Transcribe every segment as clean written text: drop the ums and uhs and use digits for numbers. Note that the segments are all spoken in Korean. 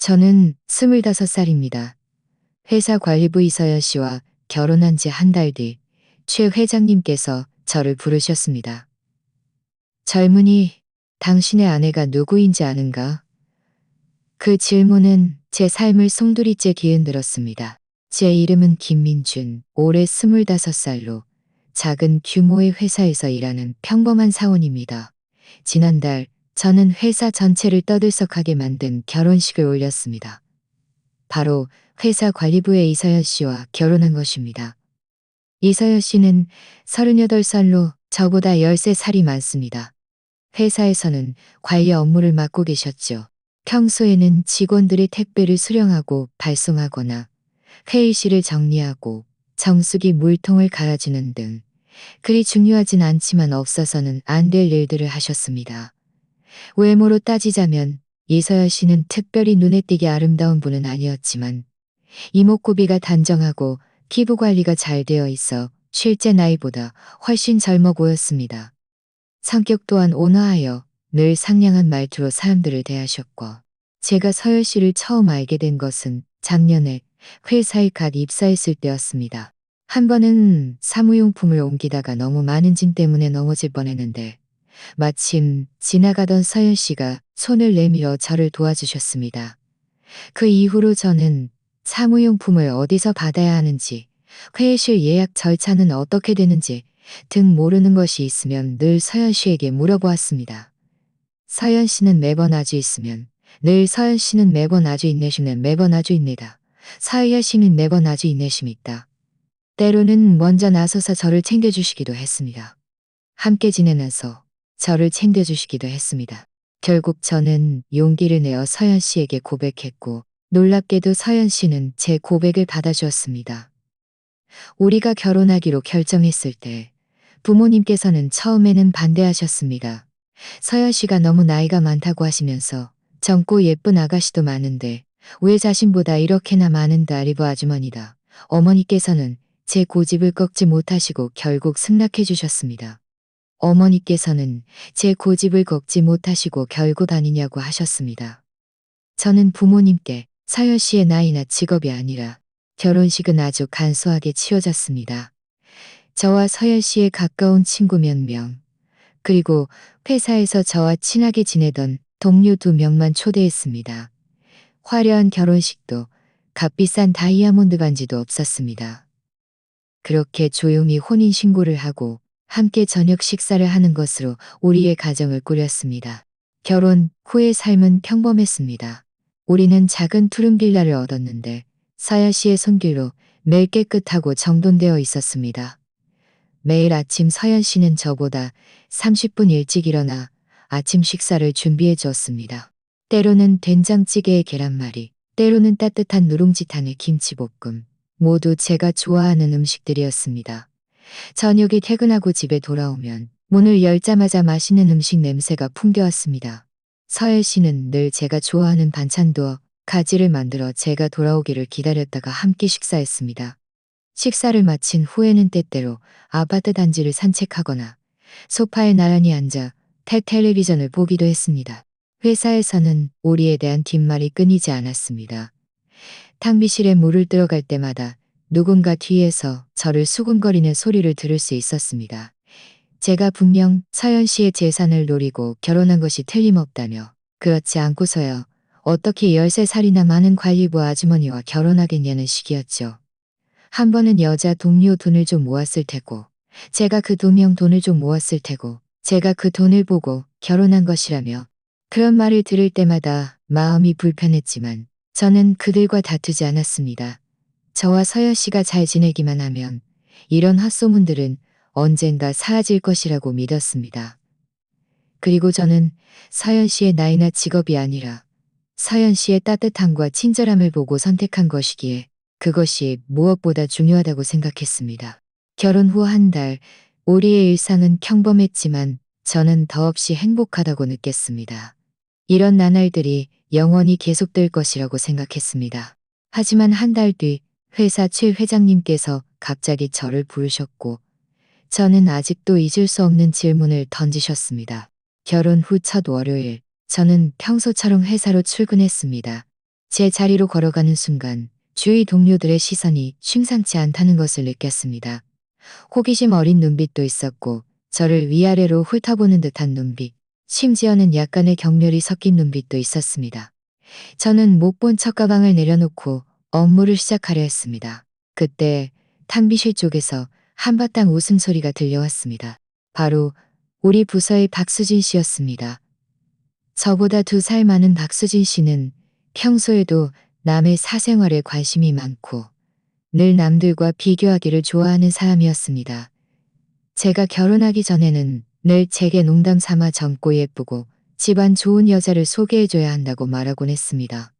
저는 25살입니다. 회사 관리부 이서연 씨와 결혼한 지 한 달 뒤 최 회장님께서 저를 부르셨습니다. 젊은이, 당신의 아내가 누구인지 아는가? 그 질문은 제 삶을 송두리째 뒤흔들었습니다. 제 이름은 김민준, 올해 25살로 작은 규모의 회사에서 일하는 평범한 사원입니다. 지난달 저는 회사 전체를 떠들썩하게 만든 결혼식을 올렸습니다. 바로 회사 관리부의 이서연 씨와 결혼한 것입니다. 이서연 씨는 38살로 저보다 13살이 많습니다. 회사에서는 관리 업무를 맡고 계셨죠. 평소에는 직원들이 택배를 수령하고 발송하거나 회의실을 정리하고 정수기 물통을 갈아주는 등 그리 중요하진 않지만 없어서는 안 될 일들을 하셨습니다. 외모로 따지자면 이서연 씨는 특별히 눈에 띄게 아름다운 분은 아니었지만 이목구비가 단정하고 피부 관리가 잘 되어 있어 실제 나이보다 훨씬 젊어 보였습니다. 성격 또한 온화하여 늘 상냥한 말투로 사람들을 대하셨고, 제가 서연 씨를 처음 알게 된 것은 작년에 회사에 갓 입사했을 때였습니다. 한 번은 사무용품을 옮기다가 너무 많은 짐 때문에 넘어질 뻔했는데 마침 지나가던 서연 씨가 손을 내밀어 저를 도와주셨습니다. 그 이후로 저는 사무용품을 어디서 받아야 하는지, 회의실 예약 절차는 어떻게 되는지 등 모르는 것이 있으면 늘 서연 씨에게 물어보았습니다. 서연 씨는 매번 아주 있으면 늘 서연 씨는 매번 아주 인내심은 매번 아주 있니다. 서연 씨는 매번 아주 인내심이 있다. 때로는 먼저 나서서 저를 챙겨주시기도 했습니다. 함께 지내면서 저를 챙겨주시기도 했습니다. 결국 저는 용기를 내어 서연 씨에게 고백했고 놀랍게도 서연 씨는 제 고백을 받아주었습니다. 우리가 결혼하기로 결정했을 때 부모님께서는 처음에는 반대하셨습니다. 서연 씨가 너무 나이가 많다고 하시면서 젊고 예쁜 아가씨도 많은데 왜 자신보다 이렇게나 많은 다리부 아주머니다. 어머니께서는 제 고집을 꺾지 못하시고 결국 승낙해 주셨습니다. 어머니께서는 제 고집을 꺾지 못하시고 결국 아니냐고 하셨습니다. 저는 부모님께 서연 씨의 나이나 직업이 아니라 결혼식은 아주 간소하게 치러졌습니다. 저와 서연 씨의 가까운 친구 몇 명, 그리고 회사에서 저와 친하게 지내던 동료 2명만 초대했습니다. 화려한 결혼식도 값비싼 다이아몬드 반지도 없었습니다. 그렇게 조용히 혼인신고를 하고 함께 저녁 식사를 하는 것으로 우리의 가정을 꾸렸습니다. 결혼 후의 삶은 평범했습니다. 우리는 작은 푸른 빌라를 얻었는데 서연 씨의 손길로 매일 깨끗하고 정돈되어 있었습니다. 매일 아침 서연 씨는 저보다 30분 일찍 일어나 아침 식사를 준비해 주었습니다. 때로는 된장찌개에 계란말이, 때로는 따뜻한 누룽지탕에 김치볶음, 모두 제가 좋아하는 음식들이었습니다. 저녁에 퇴근하고 집에 돌아오면 문을 열자마자 맛있는 음식 냄새가 풍겨왔습니다. 서연 씨는 늘 제가 좋아하는 반찬도 가지를 만들어 제가 돌아오기를 기다렸다가 함께 식사했습니다. 식사를 마친 후에는 때때로 아파트 단지를 산책하거나 소파에 나란히 앉아 텔레비전을 보기도 했습니다. 회사에서는 우리에 대한 뒷말이 끊이지 않았습니다. 탕비실에 물을 들어갈 때마다 누군가 뒤에서 저를 수군거리는 소리를 들을 수 있었습니다. 제가 분명 서연 씨의 재산을 노리고 결혼한 것이 틀림없다며 그렇지 않고서야 어떻게 13살이나 많은 관리부 아주머니와 결혼하겠냐는 식이었죠. 한 번은 여자 동료 돈을 좀 모았을 테고 제가 그 2명 돈을 좀 모았을 테고 제가 그 돈을 보고 결혼한 것이라며 그런 말을 들을 때마다 마음이 불편했지만 저는 그들과 다투지 않았습니다. 저와 서연 씨가 잘 지내기만 하면 이런 헛소문들은 언젠가 사라질 것이라고 믿었습니다. 그리고 저는 서연 씨의 나이나 직업이 아니라 서연 씨의 따뜻함과 친절함을 보고 선택한 것이기에 그것이 무엇보다 중요하다고 생각했습니다. 결혼 후 한 달, 우리의 일상은 평범했지만 저는 더없이 행복하다고 느꼈습니다. 이런 나날들이 영원히 계속될 것이라고 생각했습니다. 하지만 한 달 뒤 회사 최 회장님께서 갑자기 저를 부르셨고 저는 아직도 잊을 수 없는 질문을 던지셨습니다. 결혼 후 첫 월요일, 저는 평소처럼 회사로 출근했습니다. 제 자리로 걸어가는 순간 주위 동료들의 시선이 심상치 않다는 것을 느꼈습니다. 호기심 어린 눈빛도 있었고 저를 위아래로 훑어보는 듯한 눈빛, 심지어는 약간의 격렬이 섞인 눈빛도 있었습니다. 저는 못 본 척 가방을 내려놓고 업무를 시작하려 했습니다. 그때 탕비실 쪽에서 한바탕 웃음소리가 들려왔습니다. 바로 우리 부서의 박수진 씨였습니다. 저보다 2살 많은 박수진 씨는 평소에도 남의 사생활에 관심이 많고 늘 남들과 비교하기를 좋아하는 사람이었습니다. 제가 결혼하기 전에는 늘 제게 농담 삼아 젊고 예쁘고 집안 좋은 여자를 소개해줘야 한다고 말하곤 했습니다.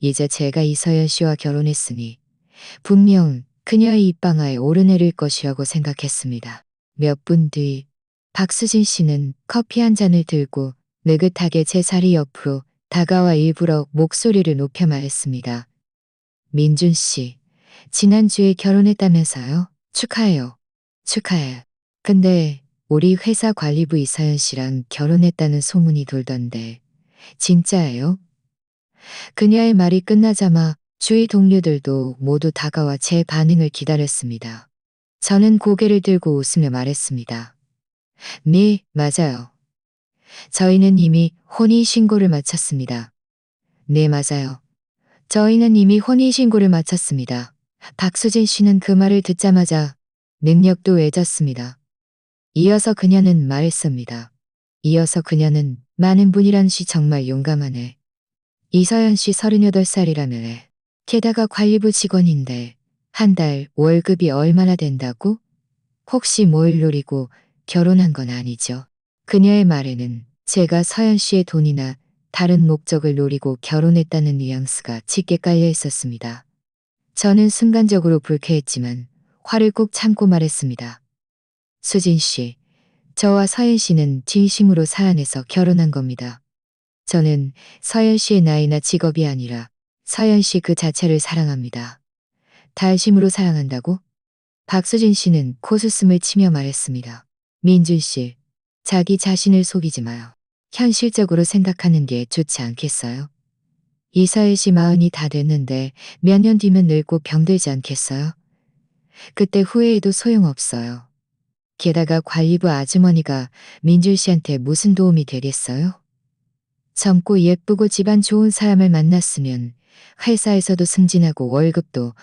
이제 제가 이서연 씨와 결혼했으니 분명 그녀의 입방아에 오르내릴 것이라고 생각했습니다. 몇 분 뒤 박수진 씨는 커피 한 잔을 들고 느긋하게 제 자리 옆으로 다가와 일부러 목소리를 높여 말했습니다. 민준 씨, 지난주에 결혼했다면서요? 축하해요. 축하해. 근데 우리 회사 관리부 이서연 씨랑 결혼했다는 소문이 돌던데 진짜예요? 그녀의 말이 끝나자마 주위 동료들도 모두 다가와 제 반응을 기다렸습니다. 저는 고개를 들고 웃으며 말했습니다. 네, 맞아요. 저희는 이미 혼인신고를 마쳤습니다. 네, 맞아요. 저희는 이미 혼인신고를 마쳤습니다. 박수진 씨는 그 말을 듣자마자 능력도 외졌습니다. 이어서 그녀는 말했습니다. 이어서 그녀는 많은 분이란 씨 정말 용감하네. 이서연 씨 38살이라며. 게다가 관리부 직원인데 한 달 월급이 얼마나 된다고? 혹시 뭘 노리고 결혼한 건 아니죠? 그녀의 말에는 제가 서연 씨의 돈이나 다른 목적을 노리고 결혼했다는 뉘앙스가 짙게 깔려 있었습니다. 저는 순간적으로 불쾌했지만 화를 꾹 참고 말했습니다. 수진 씨, 저와 서연 씨는 진심으로 사랑해서 결혼한 겁니다. 저는 서연 씨의 나이나 직업이 아니라 서연 씨 그 자체를 사랑합니다. 달심으로 사랑한다고? 박수진 씨는 코웃음을 치며 말했습니다. 민준 씨, 자기 자신을 속이지 마요. 현실적으로 생각하는 게 좋지 않겠어요? 이서연 씨 40이 다 됐는데 몇 년 뒤면 늙고 병들지 않겠어요? 그때 후회해도 소용없어요. 게다가 관리부 아주머니가 민준 씨한테 무슨 도움이 되겠어요? 젊고 예쁘고 집안 좋은 사람을 만났으면 회사에서도 승진하고 월급도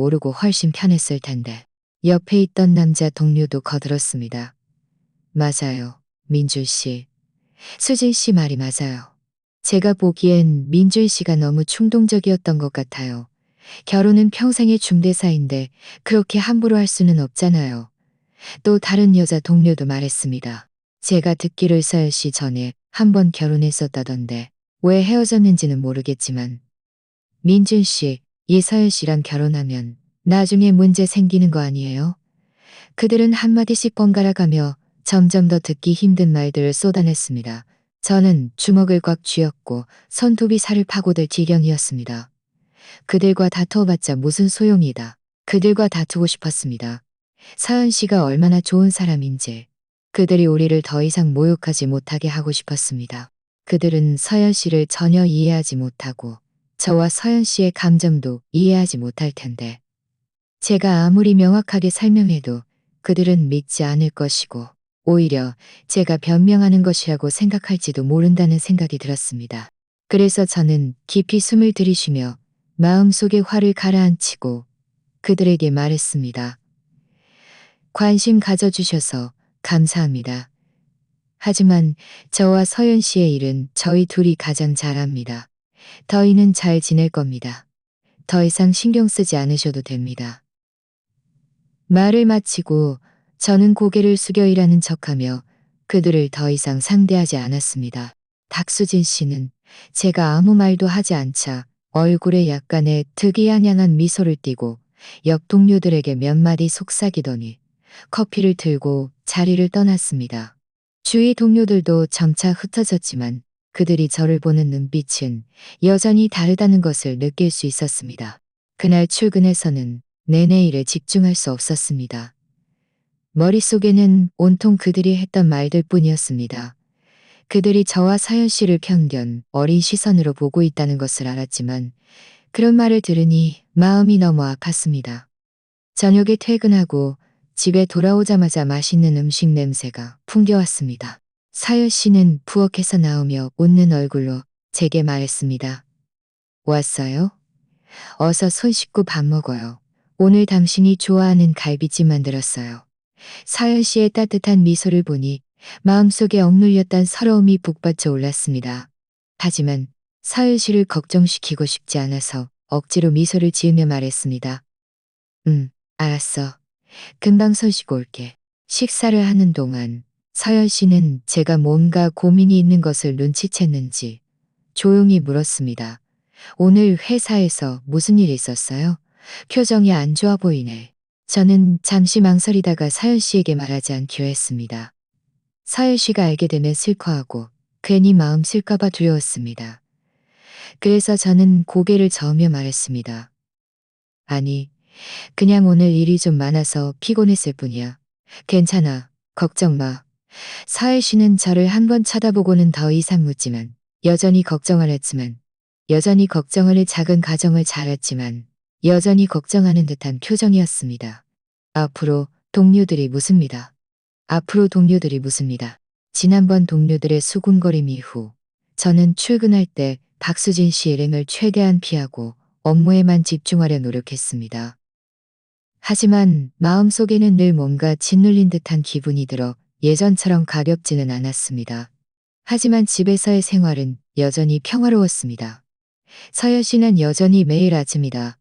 오르고 훨씬 편했을 텐데. 옆에 있던 남자 동료도 거들었습니다. 맞아요. 민준 씨. 수진 씨 말이 맞아요. 제가 보기엔 민준 씨가 너무 충동적이었던 것 같아요. 결혼은 평생의 중대사인데 그렇게 함부로 할 수는 없잖아요. 또 다른 여자 동료도 말했습니다. 제가 듣기로 서연 씨 전에 한 번 결혼했었다던데 왜 헤어졌는지는 모르겠지만 민준 씨, 이서연 씨랑 결혼하면 나중에 문제 생기는 거 아니에요? 그들은 한마디씩 번갈아 가며 점점 더 듣기 힘든 말들을 쏟아냈습니다. 저는 주먹을 꽉 쥐었고 손톱이 살을 파고들 지경이었습니다. 그들과 다투어봤자 무슨 소용이다. 그들과 다투고 싶었습니다. 서연 씨가 얼마나 좋은 사람인지 그들이 우리를 더 이상 모욕하지 못하게 하고 싶었습니다. 그들은 서연 씨를 전혀 이해하지 못하고 저와 서연 씨의 감정도 이해하지 못할 텐데 제가 아무리 명확하게 설명해도 그들은 믿지 않을 것이고 오히려 제가 변명하는 것이라고 생각할지도 모른다는 생각이 들었습니다. 그래서 저는 깊이 숨을 들이쉬며 마음속의 화를 가라앉히고 그들에게 말했습니다. 관심 가져주셔서 감사합니다. 하지만 저와 서연 씨의 일은 저희 둘이 가장 잘합니다. 저희는 잘 지낼 겁니다. 더 이상 신경 쓰지 않으셔도 됩니다. 말을 마치고 저는 고개를 숙여 일하는 척하며 그들을 더 이상 상대하지 않았습니다. 박수진 씨는 제가 아무 말도 하지 않자 얼굴에 약간의 특이한 향한 미소를 띠고 옆 동료들에게 몇 마디 속삭이더니 커피를 들고 자리를 떠났습니다. 주위 동료들도 점차 흩어졌지만 그들이 저를 보는 눈빛은 여전히 다르다는 것을 느낄 수 있었습니다. 그날 출근해서는 내내 일에 집중할 수 없었습니다. 머릿속에는 온통 그들이 했던 말들 뿐이었습니다. 그들이 저와 서연 씨를 편견, 어린 시선으로 보고 있다는 것을 알았지만 그런 말을 들으니 마음이 너무 아팠습니다. 저녁에 퇴근하고 집에 돌아오자마자 맛있는 음식 냄새가 풍겨왔습니다. 서연 씨는 부엌에서 나오며 웃는 얼굴로 제게 말했습니다. 왔어요? 어서 손 씻고 밥 먹어요. 오늘 당신이 좋아하는 갈비찜 만들었어요. 서연 씨의 따뜻한 미소를 보니 마음속에 억눌렸던 서러움이 북받쳐 올랐습니다. 하지만 서연 씨를 걱정시키고 싶지 않아서 억지로 미소를 지으며 말했습니다. 알았어. 금방 손 씻고 올게. 식사를 하는 동안 서연 씨는 제가 뭔가 고민이 있는 것을 눈치챘는지 조용히 물었습니다. 오늘 회사에서 무슨 일 있었어요? 표정이 안 좋아 보이네. 저는 잠시 망설이다가 서연 씨에게 말하지 않기로 했습니다. 서연 씨가 알게 되면 슬퍼하고 괜히 마음 쓸까봐 두려웠습니다. 그래서 저는 고개를 저으며 말했습니다. 아니, 그냥 오늘 일이 좀 많아서 피곤했을 뿐이야. 괜찮아. 걱정 마. 서연 씨는 저를 한 번 쳐다보고는 더 이상 묻지만 여전히 걱정을 했지만 여전히 걱정을 해 작은 가정을 잘했지만 여전히 걱정하는 듯한 표정이었습니다. 앞으로 동료들이 묻습니다. 앞으로 동료들이 묻습니다. 지난번 동료들의 수군거림 이후 저는 출근할 때 박수진 씨 일행을 최대한 피하고 업무에만 집중하려 노력했습니다. 하지만 마음속에는 늘 뭔가 짓눌린 듯한 기분이 들어 예전처럼 가볍지는 않았습니다. 하지만 집에서의 생활은 여전히 평화로웠습니다. 서연 씨는 여전히 매일 아침이다.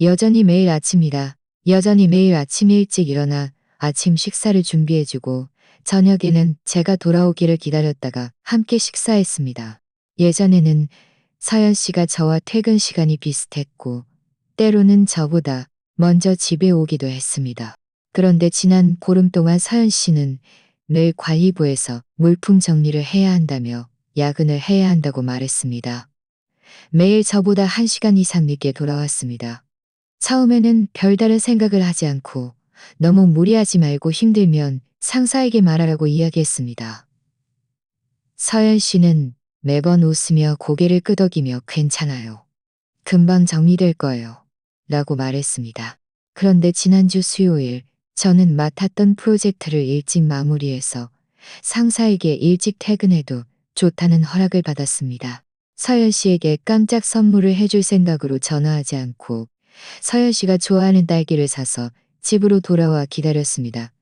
여전히 매일 아침이다. 여전히 매일 아침 일찍 일어나 아침 식사를 준비해주고 저녁에는 제가 돌아오기를 기다렸다가 함께 식사했습니다. 예전에는 서연 씨가 저와 퇴근 시간이 비슷했고 때로는 저보다 먼저 집에 오기도 했습니다. 그런데 지난 보름 동안 서연 씨는 늘 관리부에서 물품 정리를 해야 한다며 야근을 해야 한다고 말했습니다. 매일 저보다 1시간 이상 늦게 돌아왔습니다. 처음에는 별다른 생각을 하지 않고 너무 무리하지 말고 힘들면 상사에게 말하라고 이야기했습니다. 서연 씨는 매번 웃으며 고개를 끄덕이며 괜찮아요. 금방 정리될 거예요. 라고 말했습니다. 그런데 지난주 수요일 저는 맡았던 프로젝트를 일찍 마무리해서 상사에게 일찍 퇴근해도 좋다는 허락을 받았습니다. 서연 씨에게 깜짝 선물을 해줄 생각으로 전화하지 않고 서연 씨가 좋아하는 딸기를 사서 집으로 돌아와 기다렸습니다.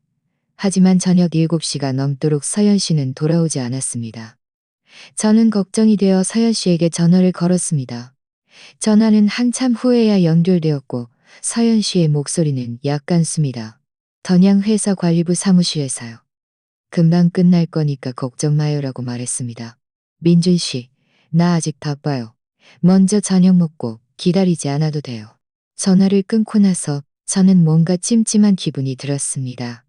하지만 저녁 7시가 넘도록 서연 씨는 돌아오지 않았습니다. 저는 걱정이 되어 서연 씨에게 전화를 걸었습니다. 전화는 한참 후에야 연결되었고 서연 씨의 목소리는 약간 숨이다. 던양 회사 관리부 사무실에서요. 금방 끝날 거니까 걱정 마요라고 말했습니다. 민준 씨, 나 아직 바빠요. 먼저 저녁 먹고 기다리지 않아도 돼요. 전화를 끊고 나서 저는 뭔가 찜찜한 기분이 들었습니다.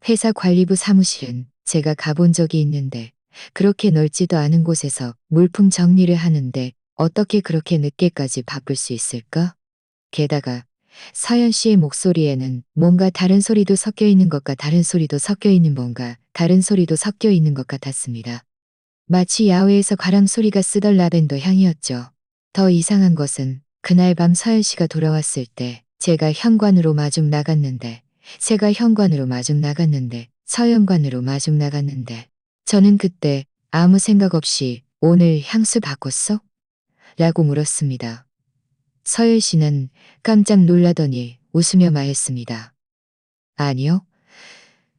회사 관리부 사무실은 제가 가본 적이 있는데 그렇게 넓지도 않은 곳에서 물품 정리를 하는데 어떻게 그렇게 늦게까지 바쁠 수 있을까? 게다가 서연 씨의 목소리에는 뭔가 다른 소리도 섞여 있는 것과 다른 소리도 섞여 있는 뭔가 다른 소리도 섞여 있는 것 같았습니다. 마치 야외에서 바람 소리가 쓰던 라벤더 향이었죠. 더 이상한 것은 그날 밤 서연 씨가 돌아왔을 때 제가 현관으로 마중 나갔는데 서연관으로 마중 나갔는데 저는 그때 아무 생각 없이 오늘 향수 바꿨어? 라고 물었습니다. 서연 씨는 깜짝 놀라더니 웃으며 말했습니다. 아니요.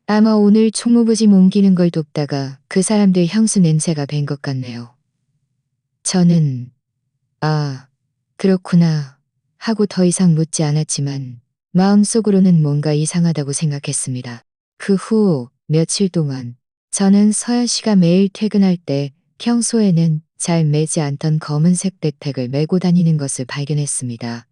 아마 오늘 총무부짐 옮기는 걸 돕다가 그 사람들 향수 냄새가 밴 것 같네요. 저는 아, 그렇구나 하고 더 이상 묻지 않았지만 마음속으로는 뭔가 이상하다고 생각했습니다. 그 후 며칠 동안 저는 서연 씨가 매일 퇴근할 때 평소에는 잘 매지 않던 검은색 백팩을 메고 다니는 것을 발견했습니다.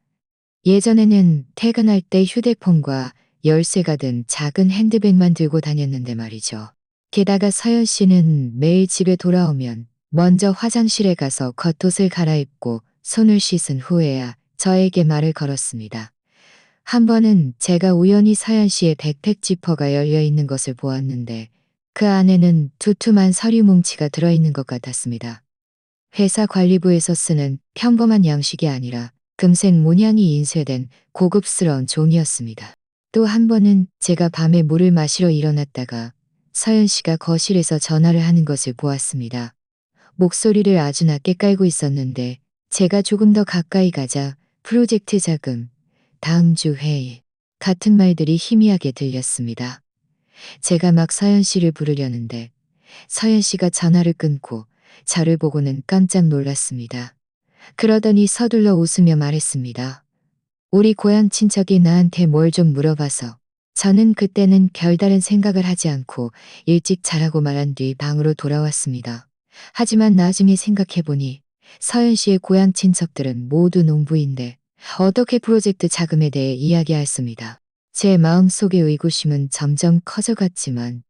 예전에는 퇴근할 때 휴대폰과 열쇠가 든 작은 핸드백만 들고 다녔는데 말이죠. 게다가 서연 씨는 매일 집에 돌아오면 먼저 화장실에 가서 겉옷을 갈아입고 손을 씻은 후에야 저에게 말을 걸었습니다. 한 번은 제가 우연히 서연 씨의 백팩 지퍼가 열려 있는 것을 보았는데 그 안에는 두툼한 서류 뭉치가 들어있는 것 같았습니다. 회사 관리부에서 쓰는 평범한 양식이 아니라 금색 문양이 인쇄된 고급스러운 종이었습니다. 또 한 번은 제가 밤에 물을 마시러 일어났다가 서연 씨가 거실에서 전화를 하는 것을 보았습니다. 목소리를 아주 낮게 깔고 있었는데 제가 조금 더 가까이 가자 프로젝트 자금, 다음 주 회의 같은 말들이 희미하게 들렸습니다. 제가 막 서연 씨를 부르려는데 서연 씨가 전화를 끊고 저를 보고는 깜짝 놀랐습니다. 그러더니 서둘러 웃으며 말했습니다. 우리 고향 친척이 나한테 뭘 좀 물어봐서. 저는 그때는 별다른 생각을 하지 않고 일찍 자라고 말한 뒤 방으로 돌아왔습니다. 하지만 나중에 생각해보니 서연 씨의 고향 친척들은 모두 농부인데 어떻게 프로젝트 자금에 대해 이야기했습니다. 제 마음속의 의구심은 점점 커져갔지만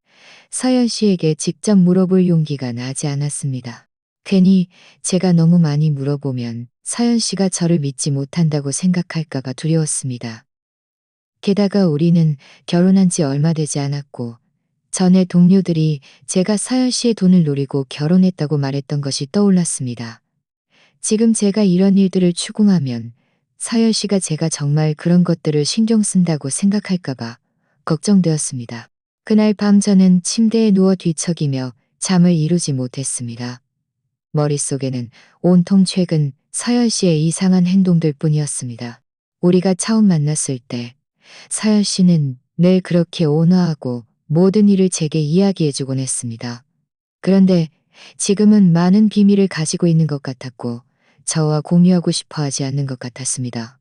서연 씨에게 직접 물어볼 용기가 나지 않았습니다. 괜히 제가 너무 많이 물어보면 서연 씨가 저를 믿지 못한다고 생각할까봐 두려웠습니다. 게다가 우리는 결혼한 지 얼마 되지 않았고 전에 동료들이 제가 서연 씨의 돈을 노리고 결혼했다고 말했던 것이 떠올랐습니다. 지금 제가 이런 일들을 추궁하면 서연 씨가 제가 정말 그런 것들을 신경 쓴다고 생각할까봐 걱정되었습니다. 그날 밤 저는 침대에 누워 뒤척이며 잠을 이루지 못했습니다. 머릿속에는 온통 최근 서연 씨의 이상한 행동들 뿐이었습니다. 우리가 처음 만났을 때 서연 씨는 늘 그렇게 온화하고 모든 일을 제게 이야기해주곤 했습니다. 그런데 지금은 많은 비밀을 가지고 있는 것 같았고 저와 공유하고 싶어 하지 않는 것 같았습니다.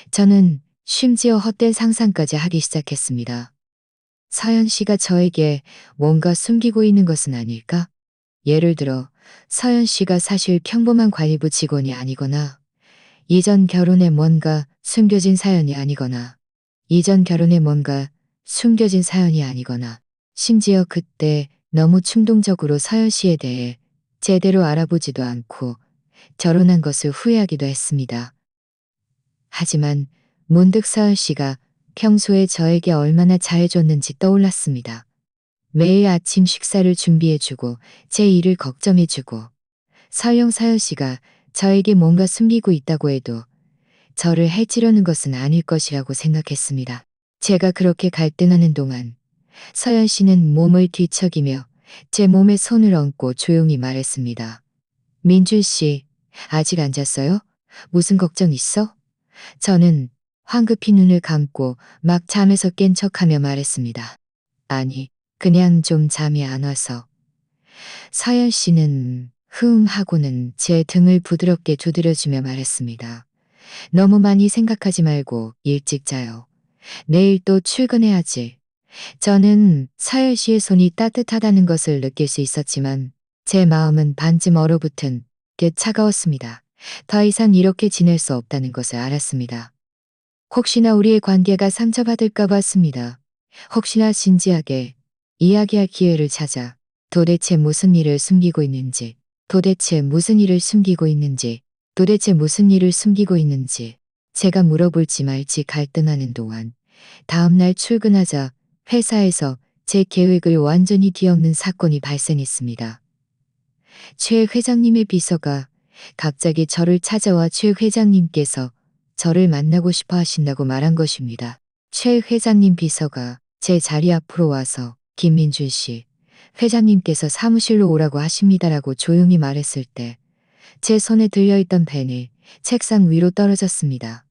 저는 심지어 헛된 상상까지 하기 시작했습니다. 서연 씨가 저에게 뭔가 숨기고 있는 것은 아닐까? 예를 들어 서연 씨가 사실 평범한 관리부 직원이 아니거나 이전 결혼에 뭔가 숨겨진 사연이 아니거나 이전 결혼에 뭔가 숨겨진 사연이 아니거나 심지어 그때 너무 충동적으로 서연 씨에 대해 제대로 알아보지도 않고 결혼한 것을 후회하기도 했습니다. 하지만 문득 서연 씨가 평소에 저에게 얼마나 잘해줬는지 떠올랐습니다. 매일 아침 식사를 준비해주고 제 일을 걱정해주고 설령 서연 씨가 저에게 뭔가 숨기고 있다고 해도 저를 해치려는 것은 아닐 것이라고 생각했습니다. 제가 그렇게 갈등하는 동안 서연 씨는 몸을 뒤척이며 제 몸에 손을 얹고 조용히 말했습니다. 민준 씨, 아직 안 잤어요? 무슨 걱정 있어? 저는 황급히 눈을 감고 막 잠에서 깬 척하며 말했습니다. 아니, 그냥 좀 잠이 안 와서. 서연 씨는 하고는 제 등을 부드럽게 두드려주며 말했습니다. 너무 많이 생각하지 말고 일찍 자요. 내일 또 출근해야지. 저는 서연 씨의 손이 따뜻하다는 것을 느낄 수 있었지만 제 마음은 반쯤 얼어붙은 게 차가웠습니다. 더 이상 이렇게 지낼 수 없다는 것을 알았습니다. 혹시나 우리의 관계가 상처받을까 봤습니다. 혹시나 진지하게 이야기할 기회를 찾아 도대체 무슨 일을 숨기고 있는지, 도대체 무슨 일을 숨기고 있는지, 도대체 무슨 일을 숨기고 있는지 제가 물어볼지 말지 갈등하는 동안 다음날 출근하자 회사에서 제 계획을 완전히 뒤엎는 사건이 발생했습니다. 최 회장님의 비서가 갑자기 저를 찾아와 최 회장님께서 저를 만나고 싶어 하신다고 말한 것입니다. 최 회장님 비서가 제 자리 앞으로 와서 김민준 씨, 회장님께서 사무실로 오라고 하십니다라고 조용히 말했을 때 제 손에 들려있던 펜이 책상 위로 떨어졌습니다.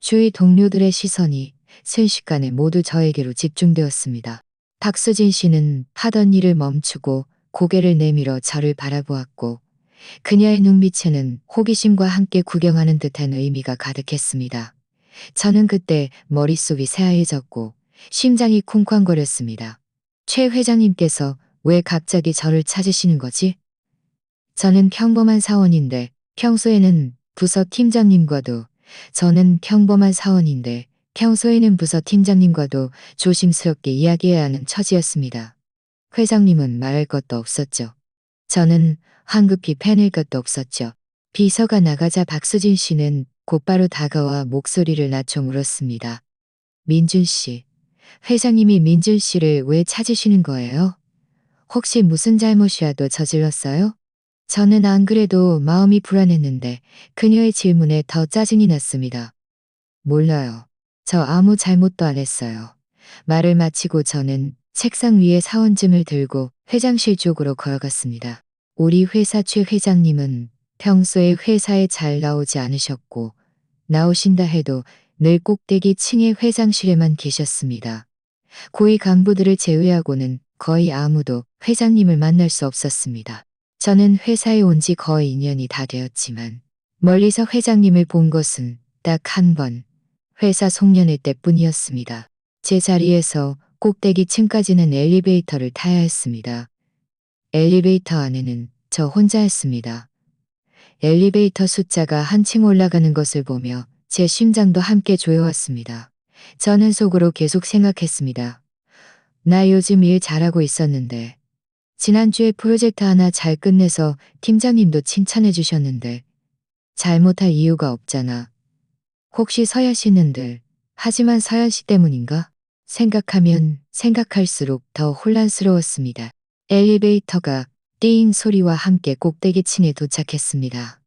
주위 동료들의 시선이 순식간에 모두 저에게로 집중되었습니다. 박수진 씨는 하던 일을 멈추고 고개를 내밀어 저를 바라보았고 그녀의 눈빛에는 호기심과 함께 구경하는 듯한 의미가 가득했습니다. 저는 그때 머릿속이 새하얘졌고 심장이 쿵쾅거렸습니다. 최 회장님께서 왜 갑자기 저를 찾으시는 거지? 저는 평범한 사원인데 평소에는 부서 팀장님과도 저는 평범한 사원인데 평소에는 부서 팀장님과도 조심스럽게 이야기해야 하는 처지였습니다. 회장님은 말할 것도 없었죠. 저는 황급히 펜을 것도 없었죠. 비서가 나가자 박수진 씨는 곧바로 다가와 목소리를 낮춰 물었습니다. 민준 씨, 회장님이 민준 씨를 왜 찾으시는 거예요? 혹시 무슨 잘못이라도 저질렀어요? 저는 안 그래도 마음이 불안했는데 그녀의 질문에 더 짜증이 났습니다. 몰라요. 저 아무 잘못도 안 했어요. 말을 마치고 저는 책상 위에 사원증을 들고 회장실 쪽으로 걸어갔습니다. 우리 회사 최 회장님은 평소에 회사에 잘 나오지 않으셨고 나오신다 해도 늘 꼭대기 층의 회장실에만 계셨습니다. 고위 간부들을 제외하고는 거의 아무도 회장님을 만날 수 없었습니다. 저는 회사에 온 지 거의 2년이 다 되었지만 멀리서 회장님을 본 것은 딱 한 번, 회사 송년회 때뿐이었습니다. 제 자리에서 꼭대기 층까지는 엘리베이터를 타야 했습니다. 엘리베이터 안에는 저 혼자였습니다. 엘리베이터 숫자가 한층 올라가는 것을 보며 제 심장도 함께 조여왔습니다. 저는 속으로 계속 생각했습니다. 나 요즘 일 잘하고 있었는데, 지난주에 프로젝트 하나 잘 끝내서 팀장님도 칭찬해 주셨는데, 잘못할 이유가 없잖아. 혹시 서야 씨는 늘, 하지만 서야 씨 때문인가? 생각하면 생각할수록 더 혼란스러웠습니다. 엘리베이터가 띵 소리와 함께 꼭대기층에 도착했습니다.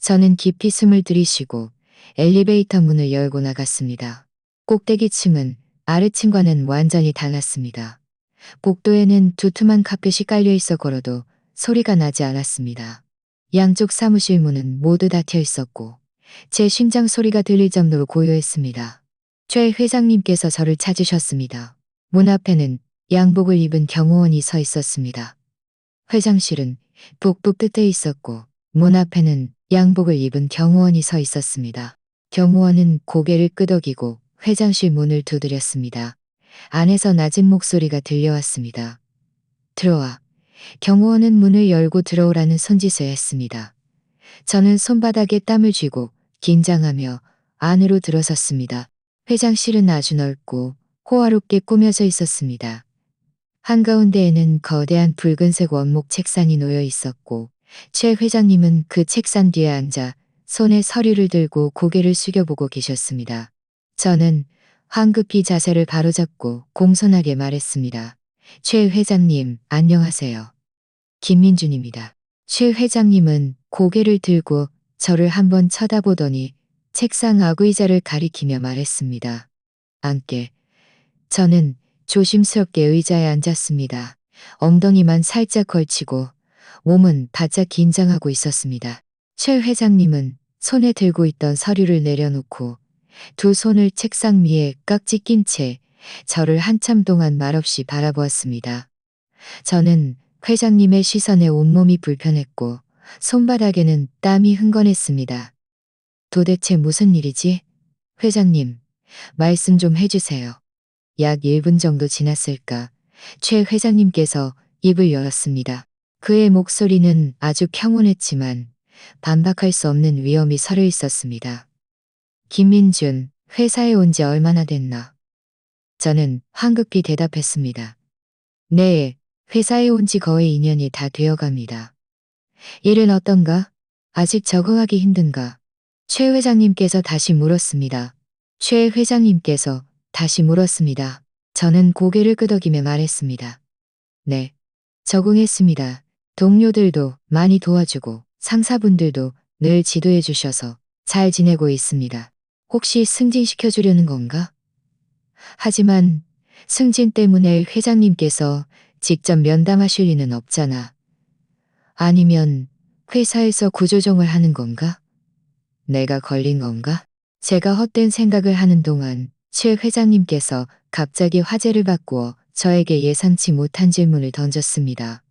저는 깊이 숨을 들이쉬고 엘리베이터 문을 열고 나갔습니다. 꼭대기층은 아래층과는 완전히 달랐습니다. 복도에는 두툼한 카펫이 깔려 있어 걸어도 소리가 나지 않았습니다. 양쪽 사무실 문은 모두 닫혀 있었고 제 심장 소리가 들릴 정도로 고요했습니다. 최 회장님께서 저를 찾으셨습니다. 문 앞에는 양복을 입은 경호원이 서 있었습니다. 회장실은 북북 끝에 있었고 문 앞에는 양복을 입은 경호원이 서 있었습니다. 경호원은 고개를 끄덕이고 회장실 문을 두드렸습니다. 안에서 낮은 목소리가 들려왔습니다. 들어와. 경호원은 문을 열고 들어오라는 손짓을 했습니다. 저는 손바닥에 땀을 쥐고 긴장하며 안으로 들어섰습니다. 회장실은 아주 넓고 호화롭게 꾸며져 있었습니다. 한가운데에는 거대한 붉은색 원목 책상이 놓여 있었고 최 회장님은 그 책상 뒤에 앉아 손에 서류를 들고 고개를 숙여보고 계셨습니다. 저는 황급히 자세를 바로잡고 공손하게 말했습니다. 최 회장님, 안녕하세요. 김민준입니다. 최 회장님은 고개를 들고 저를 한번 쳐다보더니 책상 앞의자를 가리키며 말했습니다. 앉게. 저는 조심스럽게 의자에 앉았습니다. 엉덩이만 살짝 걸치고 몸은 바짝 긴장하고 있었습니다. 최 회장님은 손에 들고 있던 서류를 내려놓고 두 손을 책상 위에 깍지 낀 채 저를 한참 동안 말없이 바라보았습니다. 저는 회장님의 시선에 온몸이 불편했고 손바닥에는 땀이 흥건했습니다. 도대체 무슨 일이지? 회장님, 말씀 좀 해주세요. 약 1분 정도 지났을까 최 회장님께서 입을 열었습니다. 그의 목소리는 아주 평온했지만 반박할 수 없는 위험이 서려 있었습니다. 김민준, 회사에 온 지 얼마나 됐나? 저는 황급히 대답했습니다. 네, 회사에 온 지 거의 2년이 다 되어갑니다. 일은 어떤가? 아직 적응하기 힘든가? 최 회장님께서 다시 물었습니다. 최 회장님께서 다시 물었습니다. 저는 고개를 끄덕이며 말했습니다. 네, 적응했습니다. 동료들도 많이 도와주고 상사분들도 늘 지도해 주셔서 잘 지내고 있습니다. 혹시 승진시켜 주려는 건가? 하지만 승진 때문에 회장님께서 직접 면담하실 리는 없잖아. 아니면 회사에서 구조조정을 하는 건가? 내가 걸린 건가? 제가 헛된 생각을 하는 동안 최 회장님께서 갑자기 화제를 바꾸어 저에게 예상치 못한 질문을 던졌습니다.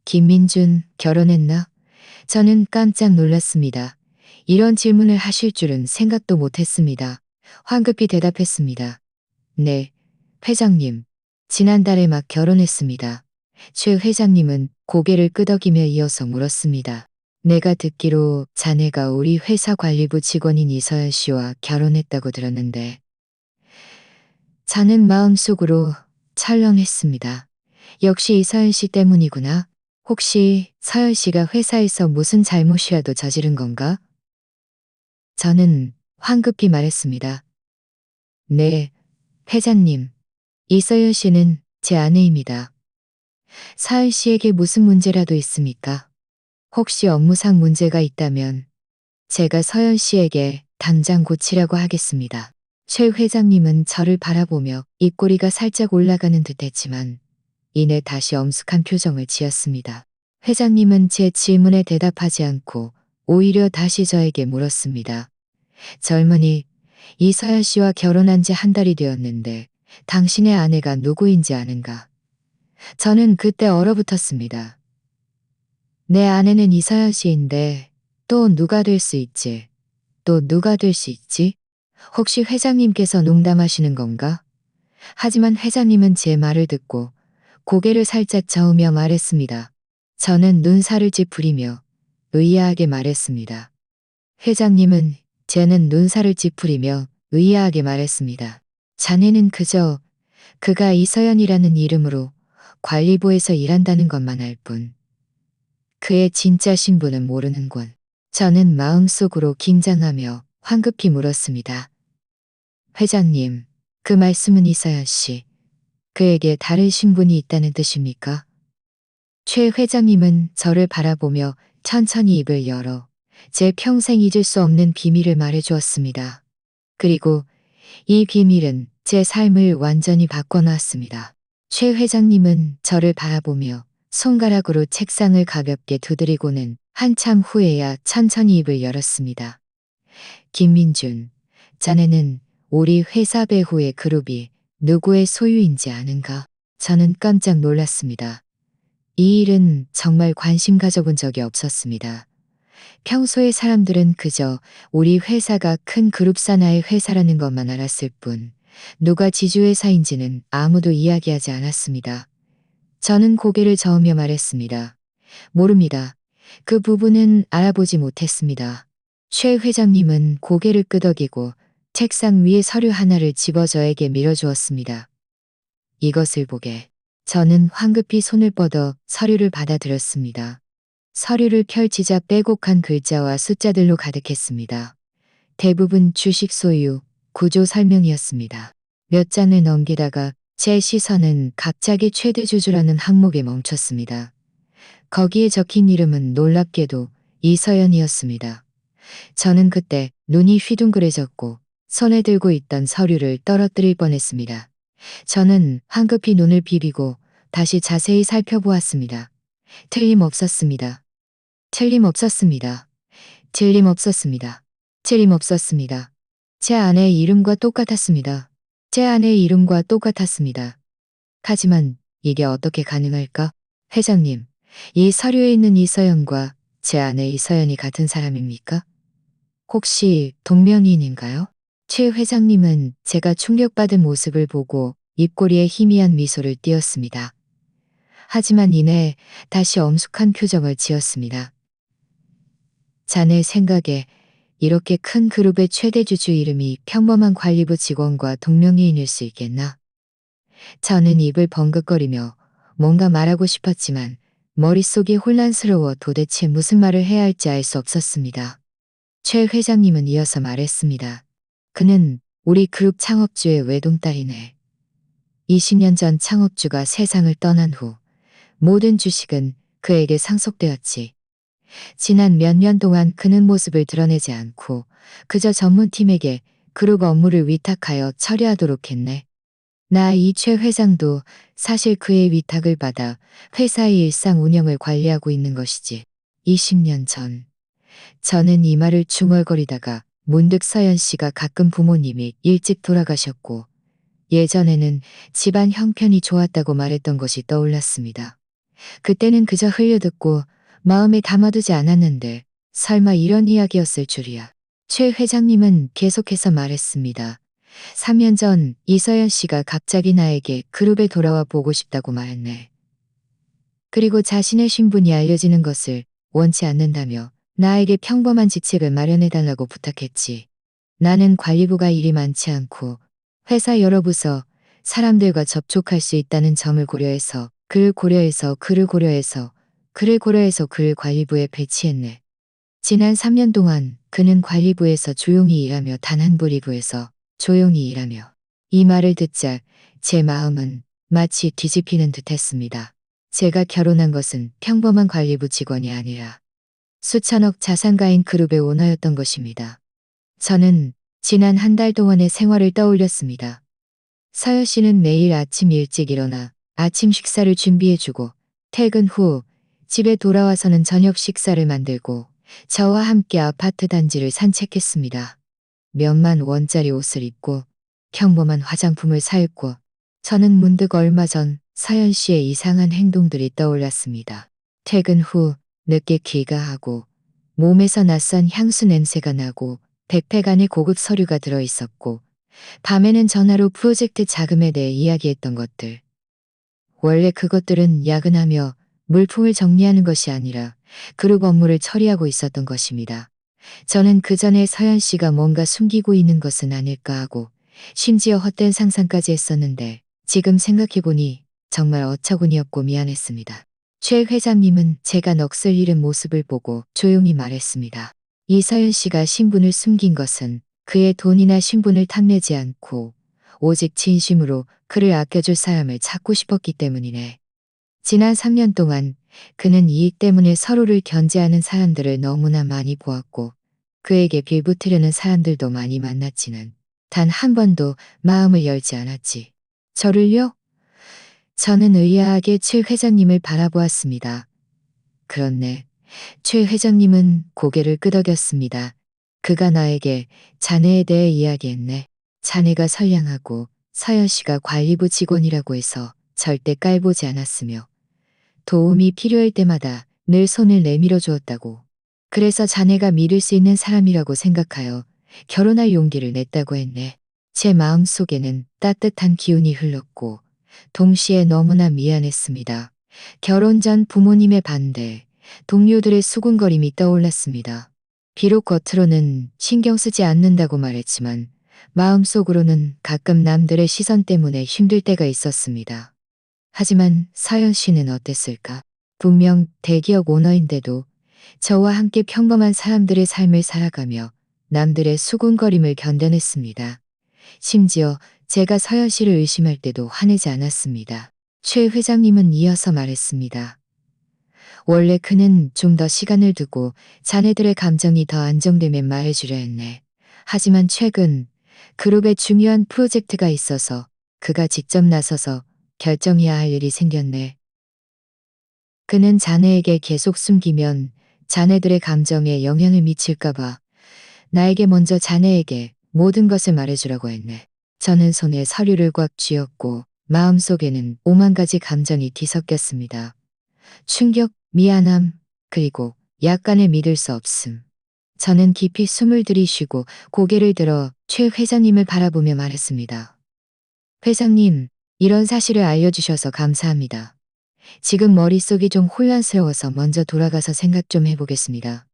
김민준, 결혼했나? 저는 깜짝 놀랐습니다. 이런 질문을 하실 줄은 생각도 못했습니다. 황급히 대답했습니다. 네, 회장님. 지난달에 막 결혼했습니다. 최 회장님은 고개를 끄덕이며 이어서 물었습니다. 내가 듣기로 자네가 우리 회사 관리부 직원인 이서연 씨와 결혼했다고 들었는데. 저는 마음속으로 철렁했습니다. 역시 이서연 씨 때문이구나. 혹시 서연 씨가 회사에서 무슨 잘못이라도 저지른 건가? 저는 황급히 말했습니다. 네, 회장님. 이서연 씨는 제 아내입니다. 서연 씨에게 무슨 문제라도 있습니까? 혹시 업무상 문제가 있다면 제가 서연 씨에게 당장 고치라고 하겠습니다. 최 회장님은 저를 바라보며 입꼬리가 살짝 올라가는 듯 했지만 이내 다시 엄숙한 표정을 지었습니다. 회장님은 제 질문에 대답하지 않고 오히려 다시 저에게 물었습니다. 젊은이, 이서연 씨와 결혼한 지 한 달이 되었는데 당신의 아내가 누구인지 아는가? 저는 그때 얼어붙었습니다. 내 아내는 이서연 씨인데 또 누가 될 수 있지? 또 누가 될 수 있지? 혹시 회장님께서 농담하시는 건가? 하지만 회장님은 제 말을 듣고 고개를 살짝 저으며 말했습니다. 저는 눈살을 찌푸리며 의아하게 말했습니다. 회장님은 쟤는 눈살을 찌푸리며 의아하게 말했습니다. 자네는 그저 그가 이서연이라는 이름으로 관리부에서 일한다는 것만 알 뿐. 그의 진짜 신분은 모르는군. 저는 마음속으로 긴장하며 황급히 물었습니다. 회장님, 그 말씀은 이서연 씨, 그에게 다른 신분이 있다는 뜻입니까? 최 회장님은 저를 바라보며 천천히 입을 열어 제 평생 잊을 수 없는 비밀을 말해주었습니다. 그리고 이 비밀은 제 삶을 완전히 바꿔놓았습니다. 최 회장님은 저를 바라보며 손가락으로 책상을 가볍게 두드리고는 한참 후에야 천천히 입을 열었습니다. 김민준, 자네는 우리 회사 배후의 그룹이 누구의 소유인지 아는가? 저는 깜짝 놀랐습니다. 이 일은 정말 관심 가져본 적이 없었습니다. 평소에 사람들은 그저 우리 회사가 큰 그룹 산하의 회사라는 것만 알았을 뿐 누가 지주회사인지는 아무도 이야기하지 않았습니다. 저는 고개를 저으며 말했습니다. 모릅니다. 그 부분은 알아보지 못했습니다. 최 회장님은 고개를 끄덕이고 책상 위에 서류 하나를 집어 저에게 밀어주었습니다. 이것을 보게. 저는 황급히 손을 뻗어 서류를 받아들였습니다. 서류를 펼치자 빼곡한 글자와 숫자들로 가득했습니다. 대부분 주식 소유, 구조 설명이었습니다. 몇 장을 넘기다가 제 시선은 갑자기 최대 주주라는 항목에 멈췄습니다. 거기에 적힌 이름은 놀랍게도 이서연이었습니다. 저는 그때 눈이 휘둥그레졌고 손에 들고 있던 서류를 떨어뜨릴 뻔했습니다. 저는 황급히 눈을 비비고 다시 자세히 살펴보았습니다. 틀림없었습니다. 틀림없었습니다. 틀림없었습니다. 틀림없었습니다. 제 아내의 이름과 똑같았습니다. 제 아내의 이름과 똑같았습니다. 하지만 이게 어떻게 가능할까? 회장님, 이 서류에 있는 이서연과 제 아내 이서연이 같은 사람입니까? 혹시 동명이인인가요? 최 회장님은 제가 충격받은 모습을 보고 입꼬리에 희미한 미소를 띄었습니다. 하지만 이내 다시 엄숙한 표정을 지었습니다. 자네 생각에 이렇게 큰 그룹의 최대 주주 이름이 평범한 관리부 직원과 동명이인일 수 있겠나? 저는 입을 벙긋거리며 뭔가 말하고 싶었지만 머릿속이 혼란스러워 도대체 무슨 말을 해야 할지 알 수 없었습니다. 최 회장님은 이어서 말했습니다. 그는 우리 그룹 창업주의 외동딸이네. 20년 전 창업주가 세상을 떠난 후 모든 주식은 그에게 상속되었지. 지난 몇 년 동안 그는 모습을 드러내지 않고 그저 전문팀에게 그룹 업무를 위탁하여 처리하도록 했네. 나 이 최 회장도 사실 그의 위탁을 받아 회사의 일상 운영을 관리하고 있는 것이지. 20년 전. 저는 이 말을 중얼거리다가 문득 서연 씨가 가끔 부모님이 일찍 돌아가셨고 예전에는 집안 형편이 좋았다고 말했던 것이 떠올랐습니다. 그때는 그저 흘려듣고 마음에 담아두지 않았는데 설마 이런 이야기였을 줄이야. 최 회장님은 계속해서 말했습니다. 3년 전 이서연 씨가 갑자기 나에게 그룹에 돌아와 보고 싶다고 말했네. 그리고 자신의 신분이 알려지는 것을 원치 않는다며 나에게 평범한 직책을 마련해달라고 부탁했지. 나는 관리부가 일이 많지 않고 회사 여러 부서 사람들과 접촉할 수 있다는 점을 고려해서 그를 관리부에 배치했네. 지난 3년 동안 그는 관리부에서 조용히 일하며 단 한 부리부에서 조용히 일하며 이 말을 듣자 제 마음은 마치 뒤집히는 듯 했습니다. 제가 결혼한 것은 평범한 관리부 직원이 아니라 수천억 자산가인 그룹의 오너였던 것입니다. 저는 지난 한 달 동안의 생활을 떠올렸습니다. 서연 씨는 매일 아침 일찍 일어나 아침 식사를 준비해주고 퇴근 후 집에 돌아와서는 저녁 식사를 만들고 저와 함께 아파트 단지를 산책했습니다. 몇만 원짜리 옷을 입고 평범한 화장품을 사입고 저는 문득 얼마 전 서연 씨의 이상한 행동들이 떠올랐습니다. 퇴근 후 늦게 귀가하고 몸에서 낯선 향수 냄새가 나고 백팩 안에 고급 서류가 들어 있었고 밤에는 전화로 프로젝트 자금에 대해 이야기했던 것들. 원래 그것들은 야근하며 물품을 정리하는 것이 아니라 그룹 업무를 처리하고 있었던 것입니다. 저는 그 전에 서연 씨가 뭔가 숨기고 있는 것은 아닐까 하고 심지어 헛된 상상까지 했었는데 지금 생각해보니 정말 어처구니없고 미안했습니다. 최 회장님은 제가 넋을 잃은 모습을 보고 조용히 말했습니다. 이서연 씨가 신분을 숨긴 것은 그의 돈이나 신분을 탐내지 않고 오직 진심으로 그를 아껴줄 사람을 찾고 싶었기 때문이네. 지난 3년 동안 그는 이익 때문에 서로를 견제하는 사람들을 너무나 많이 보았고 그에게 빌붙으려는 사람들도 많이 만났지만 단 한 번도 마음을 열지 않았지. 저를요? 저는 의아하게 최 회장님을 바라보았습니다. 그렇네. 최 회장님은 고개를 끄덕였습니다. 그가 나에게 자네에 대해 이야기했네. 자네가 선량하고 서연 씨가 관리부 직원이라고 해서 절대 깔보지 않았으며 도움이 필요할 때마다 늘 손을 내밀어 주었다고. 그래서 자네가 믿을 수 있는 사람이라고 생각하여 결혼할 용기를 냈다고 했네. 제 마음속에는 따뜻한 기운이 흘렀고 동시에 너무나 미안했습니다. 결혼 전 부모님의 반대, 동료들의 수군거림이 떠올랐습니다. 비록 겉으로는 신경 쓰지 않는다고 말했지만 마음속으로는 가끔 남들의 시선 때문에 힘들 때가 있었습니다. 하지만 서연 씨는 어땠을까? 분명 대기업 오너인데도 저와 함께 평범한 사람들의 삶을 살아가며 남들의 수군거림을 견뎌냈습니다. 심지어 제가 서연 씨를 의심할 때도 화내지 않았습니다. 최 회장님은 이어서 말했습니다. 원래 그는 좀 더 시간을 두고 자네들의 감정이 더 안정되면 말해주려 했네. 하지만 최근 그룹에 중요한 프로젝트가 있어서 그가 직접 나서서 결정해야 할 일이 생겼네. 그는 자네에게 계속 숨기면 자네들의 감정에 영향을 미칠까봐 나에게 먼저 자네에게 모든 것을 말해주라고 했네. 저는 손에 서류를 꽉 쥐었고 마음속에는 오만 가지 감정이 뒤섞였습니다. 충격, 미안함, 그리고 약간의 믿을 수 없음. 저는 깊이 숨을 들이쉬고 고개를 들어 최 회장님을 바라보며 말했습니다. 회장님, 이런 사실을 알려주셔서 감사합니다. 지금 머릿속이 좀 혼란스러워서 먼저 돌아가서 생각 좀 해보겠습니다.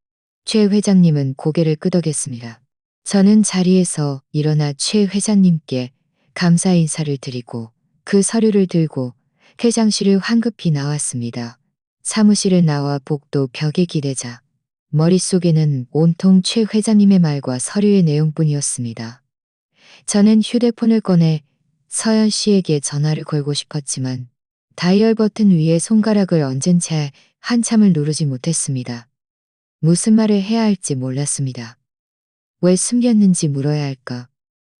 최 회장님은 고개를 끄덕였습니다. 저는 자리에서 일어나 최 회장님께 감사 인사를 드리고 그 서류를 들고 회장실을 황급히 나왔습니다. 사무실을 나와 복도 벽에 기대자 머릿속에는 온통 최 회장님의 말과 서류의 내용뿐이었습니다. 저는 휴대폰을 꺼내 서연 씨에게 전화를 걸고 싶었지만 다이얼 버튼 위에 손가락을 얹은 채 한참을 누르지 못했습니다. 무슨 말을 해야 할지 몰랐습니다. 왜 숨겼는지 물어야 할까?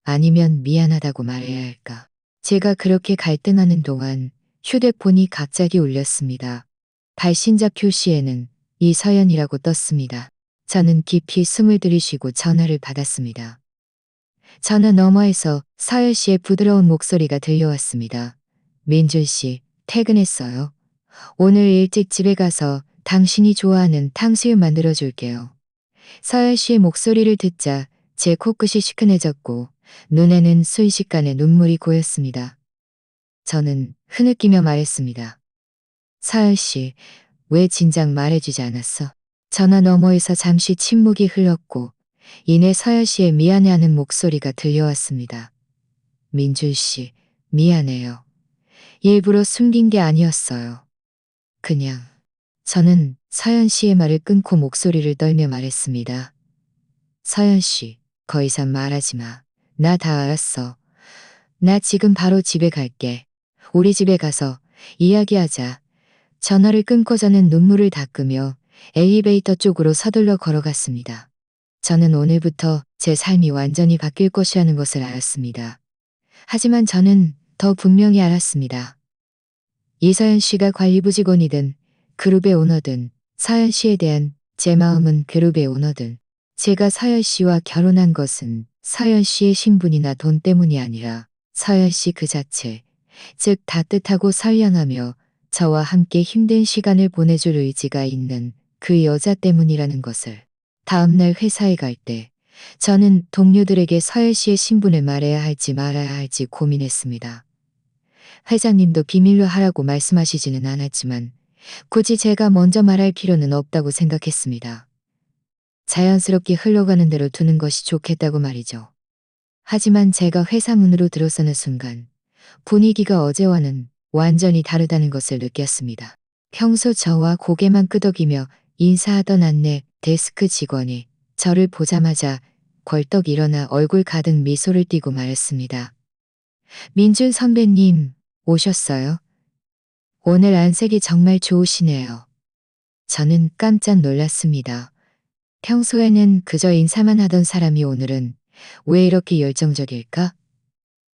아니면 미안하다고 말해야 할까? 제가 그렇게 갈등하는 동안 휴대폰이 갑자기 울렸습니다. 발신자 표시에는 이서연이라고 떴습니다. 저는 깊이 숨을 들이쉬고 전화를 받았습니다. 전화 너머에서 서연 씨의 부드러운 목소리가 들려왔습니다. 민준 씨, 퇴근했어요. 오늘 일찍 집에 가서 당신이 좋아하는 탕수육 만들어 줄게요. 서연 씨의 목소리를 듣자 제 코끝이 시큰해졌고 눈에는 순식간에 눈물이 고였습니다. 저는 흐느끼며 말했습니다. 서연 씨, 왜 진작 말해주지 않았어? 전화 너머에서 잠시 침묵이 흘렀고 이내 서연 씨의 미안해하는 목소리가 들려왔습니다. 민준 씨, 미안해요. 일부러 숨긴 게 아니었어요. 그냥. 저는 서연 씨의 말을 끊고 목소리를 떨며 말했습니다. 서연 씨, 더 이상 말하지 마. 나 다 알았어. 나 지금 바로 집에 갈게. 우리 집에 가서 이야기하자. 전화를 끊고 저는 눈물을 닦으며 엘리베이터 쪽으로 서둘러 걸어갔습니다. 저는 오늘부터 제 삶이 완전히 바뀔 것이라는 것을 알았습니다. 하지만 저는 더 분명히 알았습니다. 이서연 씨가 관리부 직원이든 그룹의 오너든 서연 씨에 대한 제 마음은 그룹의 오너든 제가 서연 씨와 결혼한 것은 서연 씨의 신분이나 돈 때문이 아니라 서연 씨 그 자체, 즉 따뜻하고 선량하며 저와 함께 힘든 시간을 보내줄 의지가 있는 그 여자 때문이라는 것을. 다음날 회사에 갈 때 저는 동료들에게 서연 씨의 신분을 말해야 할지 말아야 할지 고민했습니다. 회장님도 비밀로 하라고 말씀하시지는 않았지만 굳이 제가 먼저 말할 필요는 없다고 생각했습니다. 자연스럽게 흘러가는 대로 두는 것이 좋겠다고 말이죠. 하지만 제가 회사 문으로 들어서는 순간 분위기가 어제와는 완전히 다르다는 것을 느꼈습니다. 평소 저와 고개만 끄덕이며 인사하던 안내 데스크 직원이 저를 보자마자 벌떡 일어나 얼굴 가득 미소를 띠고 말했습니다. 민준 선배님, 오셨어요? 오늘 안색이 정말 좋으시네요. 저는 깜짝 놀랐습니다. 평소에는 그저 인사만 하던 사람이 오늘은 왜 이렇게 열정적일까?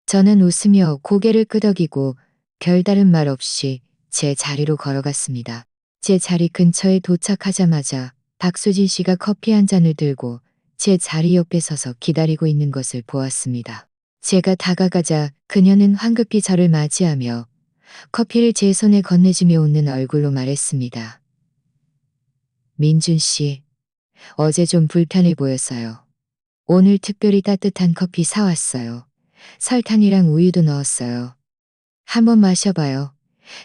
저는 웃으며 고개를 끄덕이고 별다른 말 없이 제 자리로 걸어갔습니다. 제 자리 근처에 도착하자마자 박수진 씨가 커피 한 잔을 들고 제 자리 옆에 서서 기다리고 있는 것을 보았습니다. 제가 다가가자 그녀는 황급히 저를 맞이하며 커피를 제 손에 건네주며 웃는 얼굴로 말했습니다. 민준 씨, 어제 좀 불편해 보였어요. 오늘 특별히 따뜻한 커피 사왔어요. 설탕이랑 우유도 넣었어요. 한번 마셔봐요.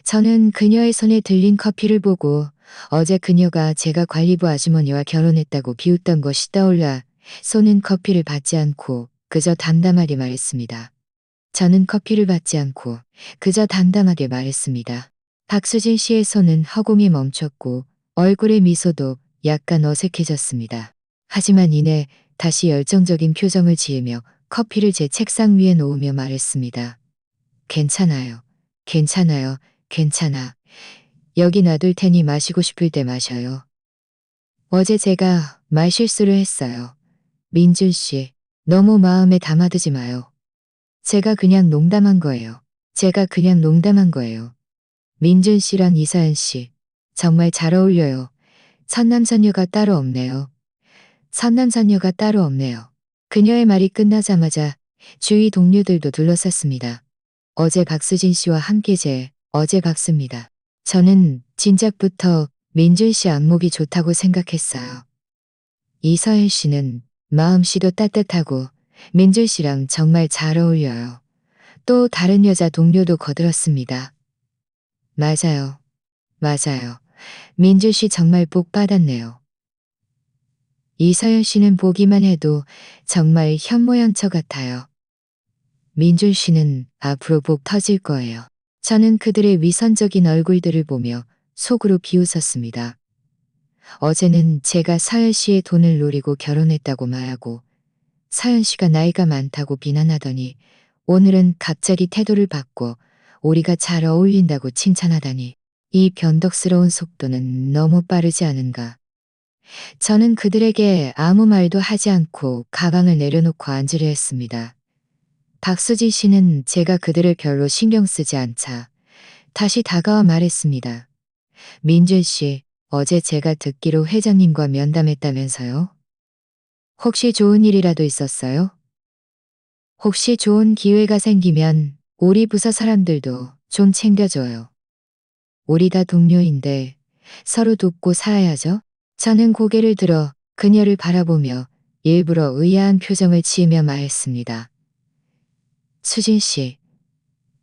저는 그녀의 손에 들린 커피를 보고 어제 그녀가 제가 관리부 아주머니와 결혼했다고 비웃던 것이 떠올라 손은 커피를 받지 않고 그저 담담하게 말했습니다. 저는 커피를 받지 않고 그저 담담하게 말했습니다. 박수진 씨의 손은 허공에 멈췄고 얼굴의 미소도 약간 어색해졌습니다. 하지만 이내 다시 열정적인 표정을 지으며 커피를 제 책상 위에 놓으며 말했습니다. 괜찮아요. 괜찮아요. 괜찮아. 여기 놔둘 테니 마시고 싶을 때 마셔요. 어제 제가 말실수를 했어요. 민준 씨, 너무 마음에 담아두지 마요. 제가 그냥 농담한 거예요. 제가 그냥 농담한 거예요. 민준 씨랑 이서연 씨, 정말 잘 어울려요. 선남선녀가 따로 없네요. 선남선녀가 따로 없네요. 그녀의 말이 끝나자마자 주위 동료들도 둘러쌌습니다. 어제 박수진 씨와 함께 어제 박수입니다. 저는 진작부터 민준 씨 안목이 좋다고 생각했어요. 이서연 씨는 마음씨도 따뜻하고 민준 씨랑 정말 잘 어울려요. 또 다른 여자 동료도 거들었습니다. 맞아요. 맞아요. 민준 씨 정말 복 받았네요. 이서연 씨는 보기만 해도 정말 현모양처 같아요. 민준 씨는 앞으로 복 터질 거예요. 저는 그들의 위선적인 얼굴들을 보며 속으로 비웃었습니다. 어제는 제가 서연 씨의 돈을 노리고 결혼했다고 말하고 서연 씨가 나이가 많다고 비난하더니 오늘은 갑자기 태도를 바꿔 우리가 잘 어울린다고 칭찬하다니 이 변덕스러운 속도는 너무 빠르지 않은가. 저는 그들에게 아무 말도 하지 않고 가방을 내려놓고 앉으려 했습니다. 박수진 씨는 제가 그들을 별로 신경 쓰지 않자 다시 다가와 말했습니다. 민준 씨, 어제 제가 듣기로 회장님과 면담했다면서요? 혹시 좋은 일이라도 있었어요? 혹시 좋은 기회가 생기면 우리 부서 사람들도 좀 챙겨줘요. 우리 다 동료인데 서로 돕고 살아야죠. 저는 고개를 들어 그녀를 바라보며 일부러 의아한 표정을 지으며 말했습니다. 수진 씨,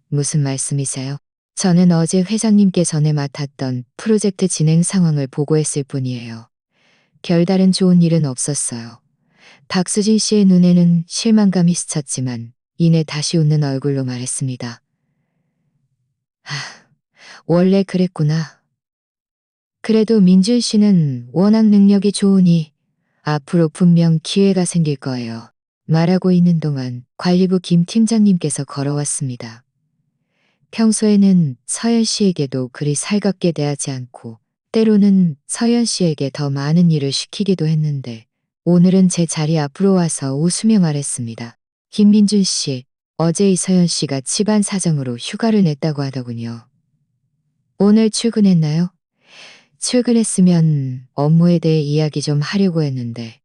무슨 말씀이세요? 저는 어제 회장님께 전에 맡았던 프로젝트 진행 상황을 보고했을 뿐이에요. 별다른 좋은 일은 없었어요. 박수진 씨의 눈에는 실망감이 스쳤지만 이내 다시 웃는 얼굴로 말했습니다. 원래 그랬구나. 그래도 민준 씨는 워낙 능력이 좋으니 앞으로 분명 기회가 생길 거예요. 말하고 있는 동안 관리부 김 팀장님께서 걸어왔습니다. 평소에는 서연 씨에게도 그리 살갑게 대하지 않고 때로는 서연 씨에게 더 많은 일을 시키기도 했는데 오늘은 제 자리 앞으로 와서 웃으며 말했습니다. 김민준 씨, 어제 이서연 씨가 집안 사정으로 휴가를 냈다고 하더군요. 오늘 출근했나요? 출근했으면 업무에 대해 이야기 좀 하려고 했는데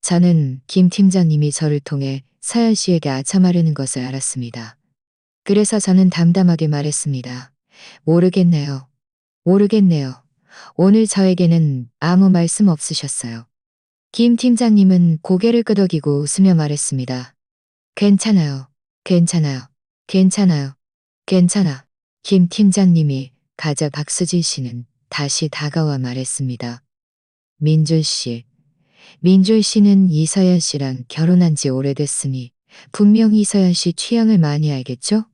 저는 김 팀장님이 저를 통해 서연 씨에게 아첨하려는 것을 알았습니다. 그래서 저는 담담하게 말했습니다. 모르겠네요. 모르겠네요. 오늘 저에게는 아무 말씀 없으셨어요. 김 팀장님은 고개를 끄덕이고 웃으며 말했습니다. 괜찮아요. 괜찮아요. 괜찮아요. 괜찮아. 김 팀장님이 가자 박수진 씨는 다시 다가와 말했습니다. 민준 씨. 민준 씨는 이서연 씨랑 결혼한 지 오래됐으니 분명 이서연 씨 취향을 많이 알겠죠?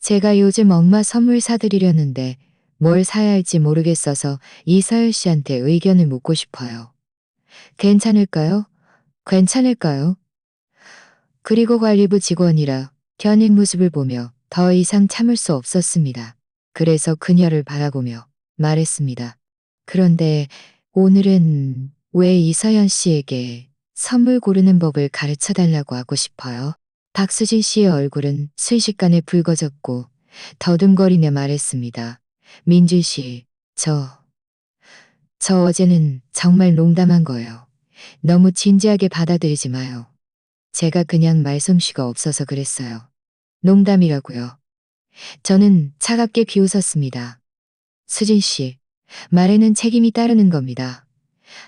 제가 요즘 엄마 선물 사드리려는데 뭘 사야 할지 모르겠어서 이서연 씨한테 의견을 묻고 싶어요. 괜찮을까요? 괜찮을까요? 그리고 관리부 직원이라 견인 모습을 보며 더 이상 참을 수 없었습니다. 그래서 그녀를 바라보며 말했습니다. 그런데 오늘은 왜 이서연 씨에게 선물 고르는 법을 가르쳐 달라고 하고 싶어요? 박수진 씨의 얼굴은 순식간에 붉어졌고 더듬거리며 말했습니다. 민준 씨, 저 어제는 정말 농담한 거예요. 너무 진지하게 받아들이지 마요. 제가 그냥 말솜씨가 없어서 그랬어요. 농담이라고요. 저는 차갑게 비웃었습니다. 수진 씨, 말에는 책임이 따르는 겁니다.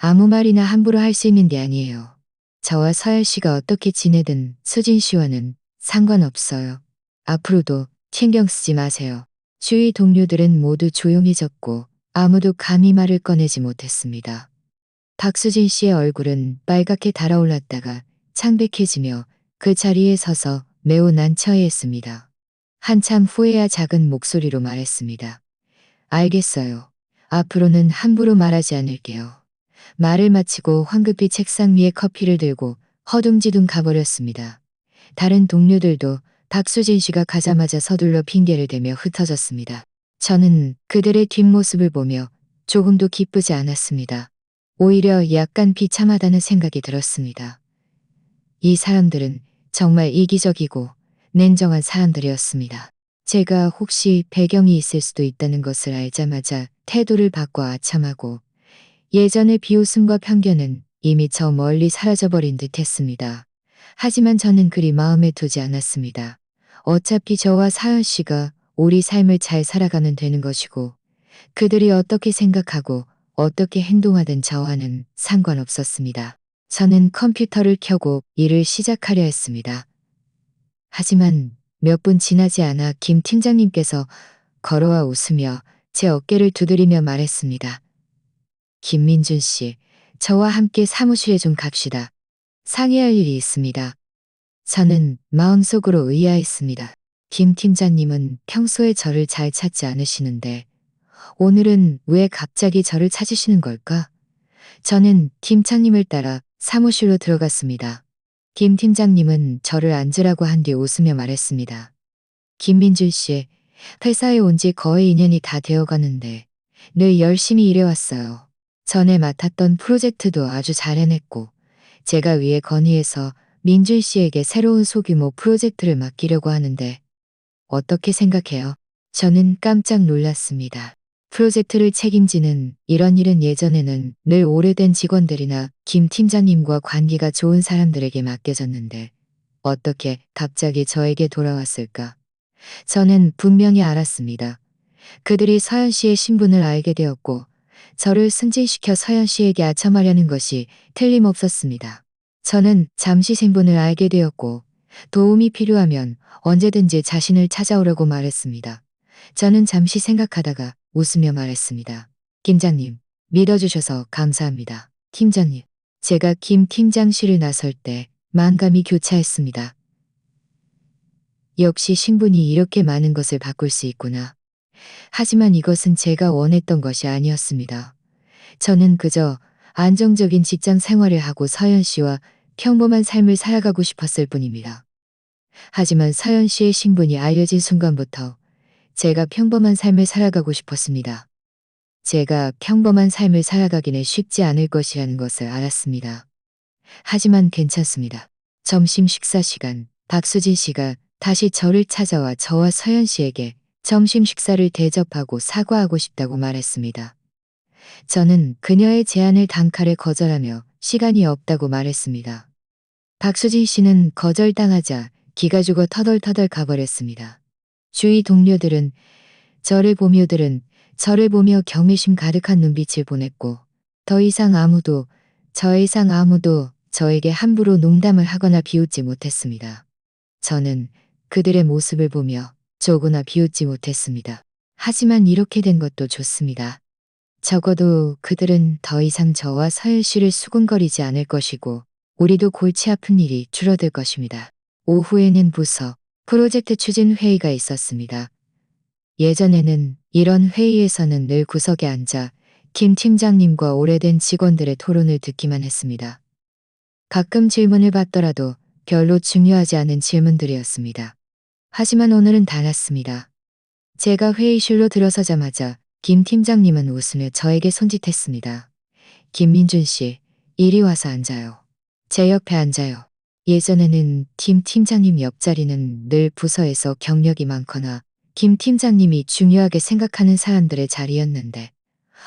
아무 말이나 함부로 할 수 있는 게 아니에요. 저와 서열 씨가 어떻게 지내든 수진 씨와는 상관없어요. 앞으로도 신경 쓰지 마세요. 주위 동료들은 모두 조용해졌고 아무도 감히 말을 꺼내지 못했습니다. 박수진 씨의 얼굴은 빨갛게 달아올랐다가 창백해지며 그 자리에 서서 매우 난처해했습니다. 한참 후에야 작은 목소리로 말했습니다. 알겠어요. 앞으로는 함부로 말하지 않을게요. 말을 마치고 황급히 책상 위에 커피를 들고 허둥지둥 가버렸습니다. 다른 동료들도 박수진 씨가 가자마자 서둘러 핑계를 대며 흩어졌습니다. 저는 그들의 뒷모습을 보며 조금도 기쁘지 않았습니다. 오히려 약간 비참하다는 생각이 들었습니다. 이 사람들은 정말 이기적이고 냉정한 사람들이었습니다. 제가 혹시 배경이 있을 수도 있다는 것을 알자마자 태도를 바꿔 아참하고 예전의 비웃음과 편견은 이미 저 멀리 사라져버린 듯 했습니다. 하지만 저는 그리 마음에 두지 않았습니다. 어차피 저와 사연 씨가 우리 삶을 잘 살아가면 되는 것이고 그들이 어떻게 생각하고 어떻게 행동하든 저와는 상관없었습니다. 저는 컴퓨터를 켜고 일을 시작하려 했습니다. 하지만 몇 분 지나지 않아 김 팀장님께서 걸어와 웃으며 제 어깨를 두드리며 말했습니다. 김민준 씨, 저와 함께 사무실에 좀 갑시다. 상의할 일이 있습니다. 저는 마음속으로 의아했습니다. 김 팀장님은 평소에 저를 잘 찾지 않으시는데 오늘은 왜 갑자기 저를 찾으시는 걸까? 저는 팀장님을 따라 사무실로 들어갔습니다. 김 팀장님은 저를 앉으라고 한 뒤 웃으며 말했습니다. 김민준 씨, 회사에 온 지 거의 2년이 다 되어가는데 늘 열심히 일해왔어요. 전에 맡았던 프로젝트도 아주 잘 해냈고 제가 위에 건의해서 민준 씨에게 새로운 소규모 프로젝트를 맡기려고 하는데 어떻게 생각해요? 저는 깜짝 놀랐습니다. 프로젝트를 책임지는 이런 일은 예전에는 늘 오래된 직원들이나 김 팀장님과 관계가 좋은 사람들에게 맡겨졌는데 어떻게 갑자기 저에게 돌아왔을까? 저는 분명히 알았습니다. 그들이 서연 씨의 신분을 알게 되었고 저를 승진시켜 서연 씨에게 아첨하려는 것이 틀림없었습니다. 저는 잠시 신분을 알게 되었고 도움이 필요하면 언제든지 자신을 찾아오라고 말했습니다. 저는 잠시 생각하다가 웃으며 말했습니다. 팀장님, 믿어주셔서 감사합니다. 팀장님, 제가 김 팀장실을 나설 때 만감이 교차했습니다. 역시 신분이 이렇게 많은 것을 바꿀 수 있구나. 하지만 이것은 제가 원했던 것이 아니었습니다. 저는 그저 안정적인 직장 생활을 하고 서연 씨와 평범한 삶을 살아가고 싶었을 뿐입니다. 하지만 서연 씨의 신분이 알려진 순간부터 제가 평범한 삶을 살아가고 싶었습니다. 제가 평범한 삶을 살아가기는 쉽지 않을 것이라는 것을 알았습니다. 하지만 괜찮습니다. 점심 식사 시간, 박수진 씨가 다시 저를 찾아와 저와 서연 씨에게 점심 식사를 대접하고 사과하고 싶다고 말했습니다. 저는 그녀의 제안을 단칼에 거절하며 시간이 없다고 말했습니다. 박수진 씨는 거절당하자 기가 죽어 터덜터덜 가버렸습니다. 주위 동료들은 저를 보며 경외심 가득한 눈빛을 보냈고 더 이상 아무도 저에게 함부로 농담을 하거나 비웃지 못했습니다. 저는 그들의 모습을 보며 조구나 비웃지 못했습니다. 하지만 이렇게 된 것도 좋습니다. 적어도 그들은 더 이상 저와 서윤 씨를 수군거리지 않을 것이고 우리도 골치 아픈 일이 줄어들 것입니다. 오후에는 부서 프로젝트 추진 회의가 있었습니다. 예전에는 이런 회의에서는 늘 구석에 앉아 김 팀장님과 오래된 직원들의 토론을 듣기만 했습니다. 가끔 질문을 받더라도 별로 중요하지 않은 질문들이었습니다. 하지만 오늘은 달랐습니다. 제가 회의실로 들어서자마자 김 팀장님은 웃으며 저에게 손짓했습니다. 김민준 씨, 이리 와서 앉아요. 제 옆에 앉아요. 예전에는 김 팀장님 옆자리는 늘 부서에서 경력이 많거나 김 팀장님이 중요하게 생각하는 사람들의 자리였는데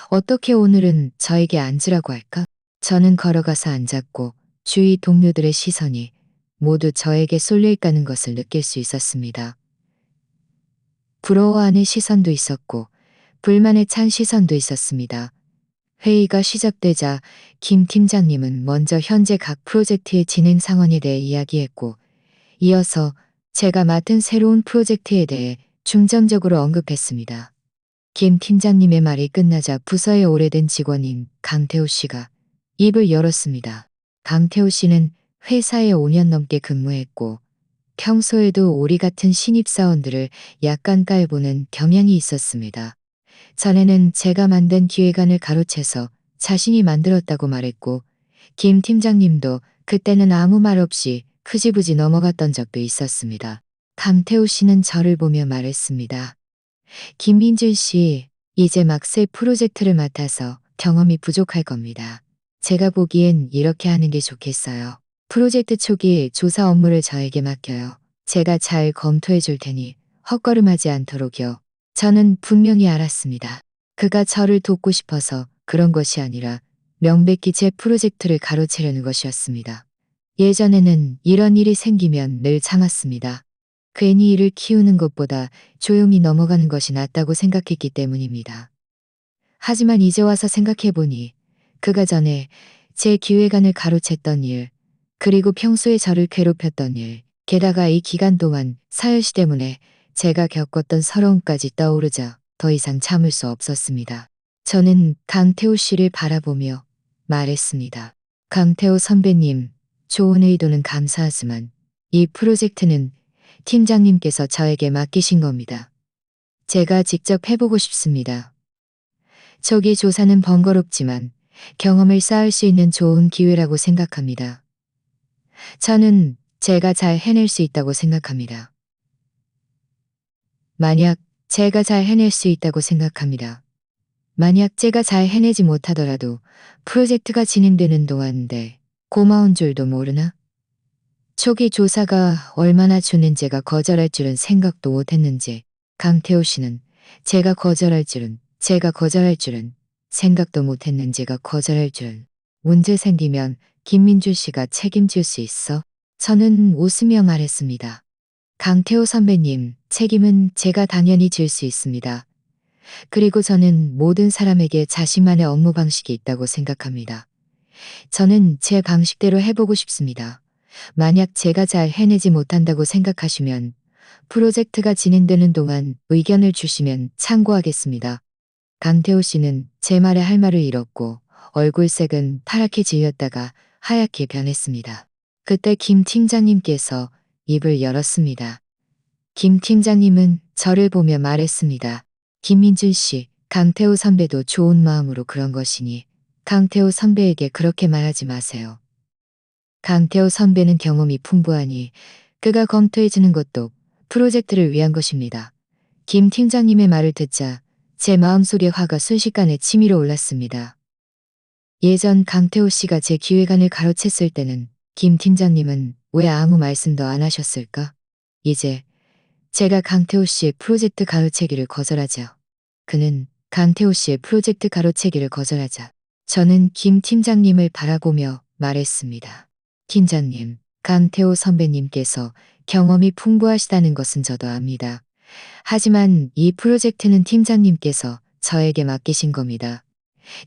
어떻게 오늘은 저에게 앉으라고 할까? 저는 걸어가서 앉았고 주위 동료들의 시선이 모두 저에게 쏠려 있다는 것을 느낄 수 있었습니다. 부러워하는 시선도 있었고 불만에 찬 시선도 있었습니다. 회의가 시작되자 김 팀장님은 먼저 현재 각 프로젝트의 진행 상황에 대해 이야기했고 이어서 제가 맡은 새로운 프로젝트에 대해 중점적으로 언급했습니다. 김 팀장님의 말이 끝나자 부서의 오래된 직원인 강태호 씨가 입을 열었습니다. 강태호 씨는 회사에 5년 넘게 근무했고 평소에도 우리 같은 신입사원들을 약간 깔보는 경향이 있었습니다. 전에는 제가 만든 기획안을 가로채서 자신이 만들었다고 말했고 김 팀장님도 그때는 아무 말 없이 흐지부지 넘어갔던 적도 있었습니다. 강태호 씨는 저를 보며 말했습니다. 김민준 씨, 이제 막 새 프로젝트를 맡아서 경험이 부족할 겁니다. 제가 보기엔 이렇게 하는 게 좋겠어요. 프로젝트 초기 조사 업무를 저에게 맡겨요. 제가 잘 검토해 줄 테니 헛걸음하지 않도록요. 저는 분명히 알았습니다. 그가 저를 돕고 싶어서 그런 것이 아니라 명백히 제 프로젝트를 가로채려는 것이었습니다. 예전에는 이런 일이 생기면 늘 참았습니다. 괜히 일을 키우는 것보다 조용히 넘어가는 것이 낫다고 생각했기 때문입니다. 하지만 이제 와서 생각해보니 그가 전에 제 기획안을 가로챘던 일, 그리고 평소에 저를 괴롭혔던 일, 게다가 이 기간 동안 서열 씨 때문에 제가 겪었던 서러움까지 떠오르자 더 이상 참을 수 없었습니다. 저는 강태호 씨를 바라보며 말했습니다. 강태호 선배님, 좋은 의도는 감사하지만 이 프로젝트는 팀장님께서 저에게 맡기신 겁니다. 제가 직접 해보고 싶습니다. 초기 조사는 번거롭지만 경험을 쌓을 수 있는 좋은 기회라고 생각합니다. 저는 제가 잘 해낼 수 있다고 생각합니다. 만약 제가 잘 해낼 수 있다고 생각합니다. 만약 제가 잘 해내지 못하더라도 프로젝트가 진행되는 동안 고마운 줄도 모르나? 초기 조사가 얼마나 주는 제가 거절할 줄은 생각도 못했는지 강태호 씨는 제가 거절할 줄은 생각도 못했는 제가 거절할 줄은 문제 생기면 김민주 씨가 책임질 수 있어? 저는 웃으며 말했습니다. 강태호 선배님, 책임은 제가 당연히 질 수 있습니다. 그리고 저는 모든 사람에게 자신만의 업무 방식이 있다고 생각합니다. 저는 제 방식대로 해보고 싶습니다. 만약 제가 잘 해내지 못한다고 생각하시면 프로젝트가 진행되는 동안 의견을 주시면 참고하겠습니다. 강태호 씨는 제 말에 할 말을 잃었고 얼굴색은 파랗게 질렸다가 하얗게 변했습니다. 그때 김 팀장님께서 입을 열었습니다. 김 팀장님은 저를 보며 말했습니다. 김민준 씨, 강태호 선배도 좋은 마음으로 그런 것이니 강태호 선배에게 그렇게 말하지 마세요. 강태호 선배는 경험이 풍부하니 그가 검토해주는 것도 프로젝트를 위한 것입니다. 김 팀장님의 말을 듣자 제 마음속에 화가 순식간에 치밀어 올랐습니다. 예전 강태호 씨가 제 기획안을 가로챘을 때는 김 팀장님은 왜 아무 말씀도 안 하셨을까? 이제 제가 강태호 씨의 프로젝트 가로채기를 거절하자. 그는 강태호 씨의 프로젝트 가로채기를 거절하자. 저는 김 팀장님을 바라보며 말했습니다. 팀장님, 강태호 선배님께서 경험이 풍부하시다는 것은 저도 압니다. 하지만 이 프로젝트는 팀장님께서 저에게 맡기신 겁니다.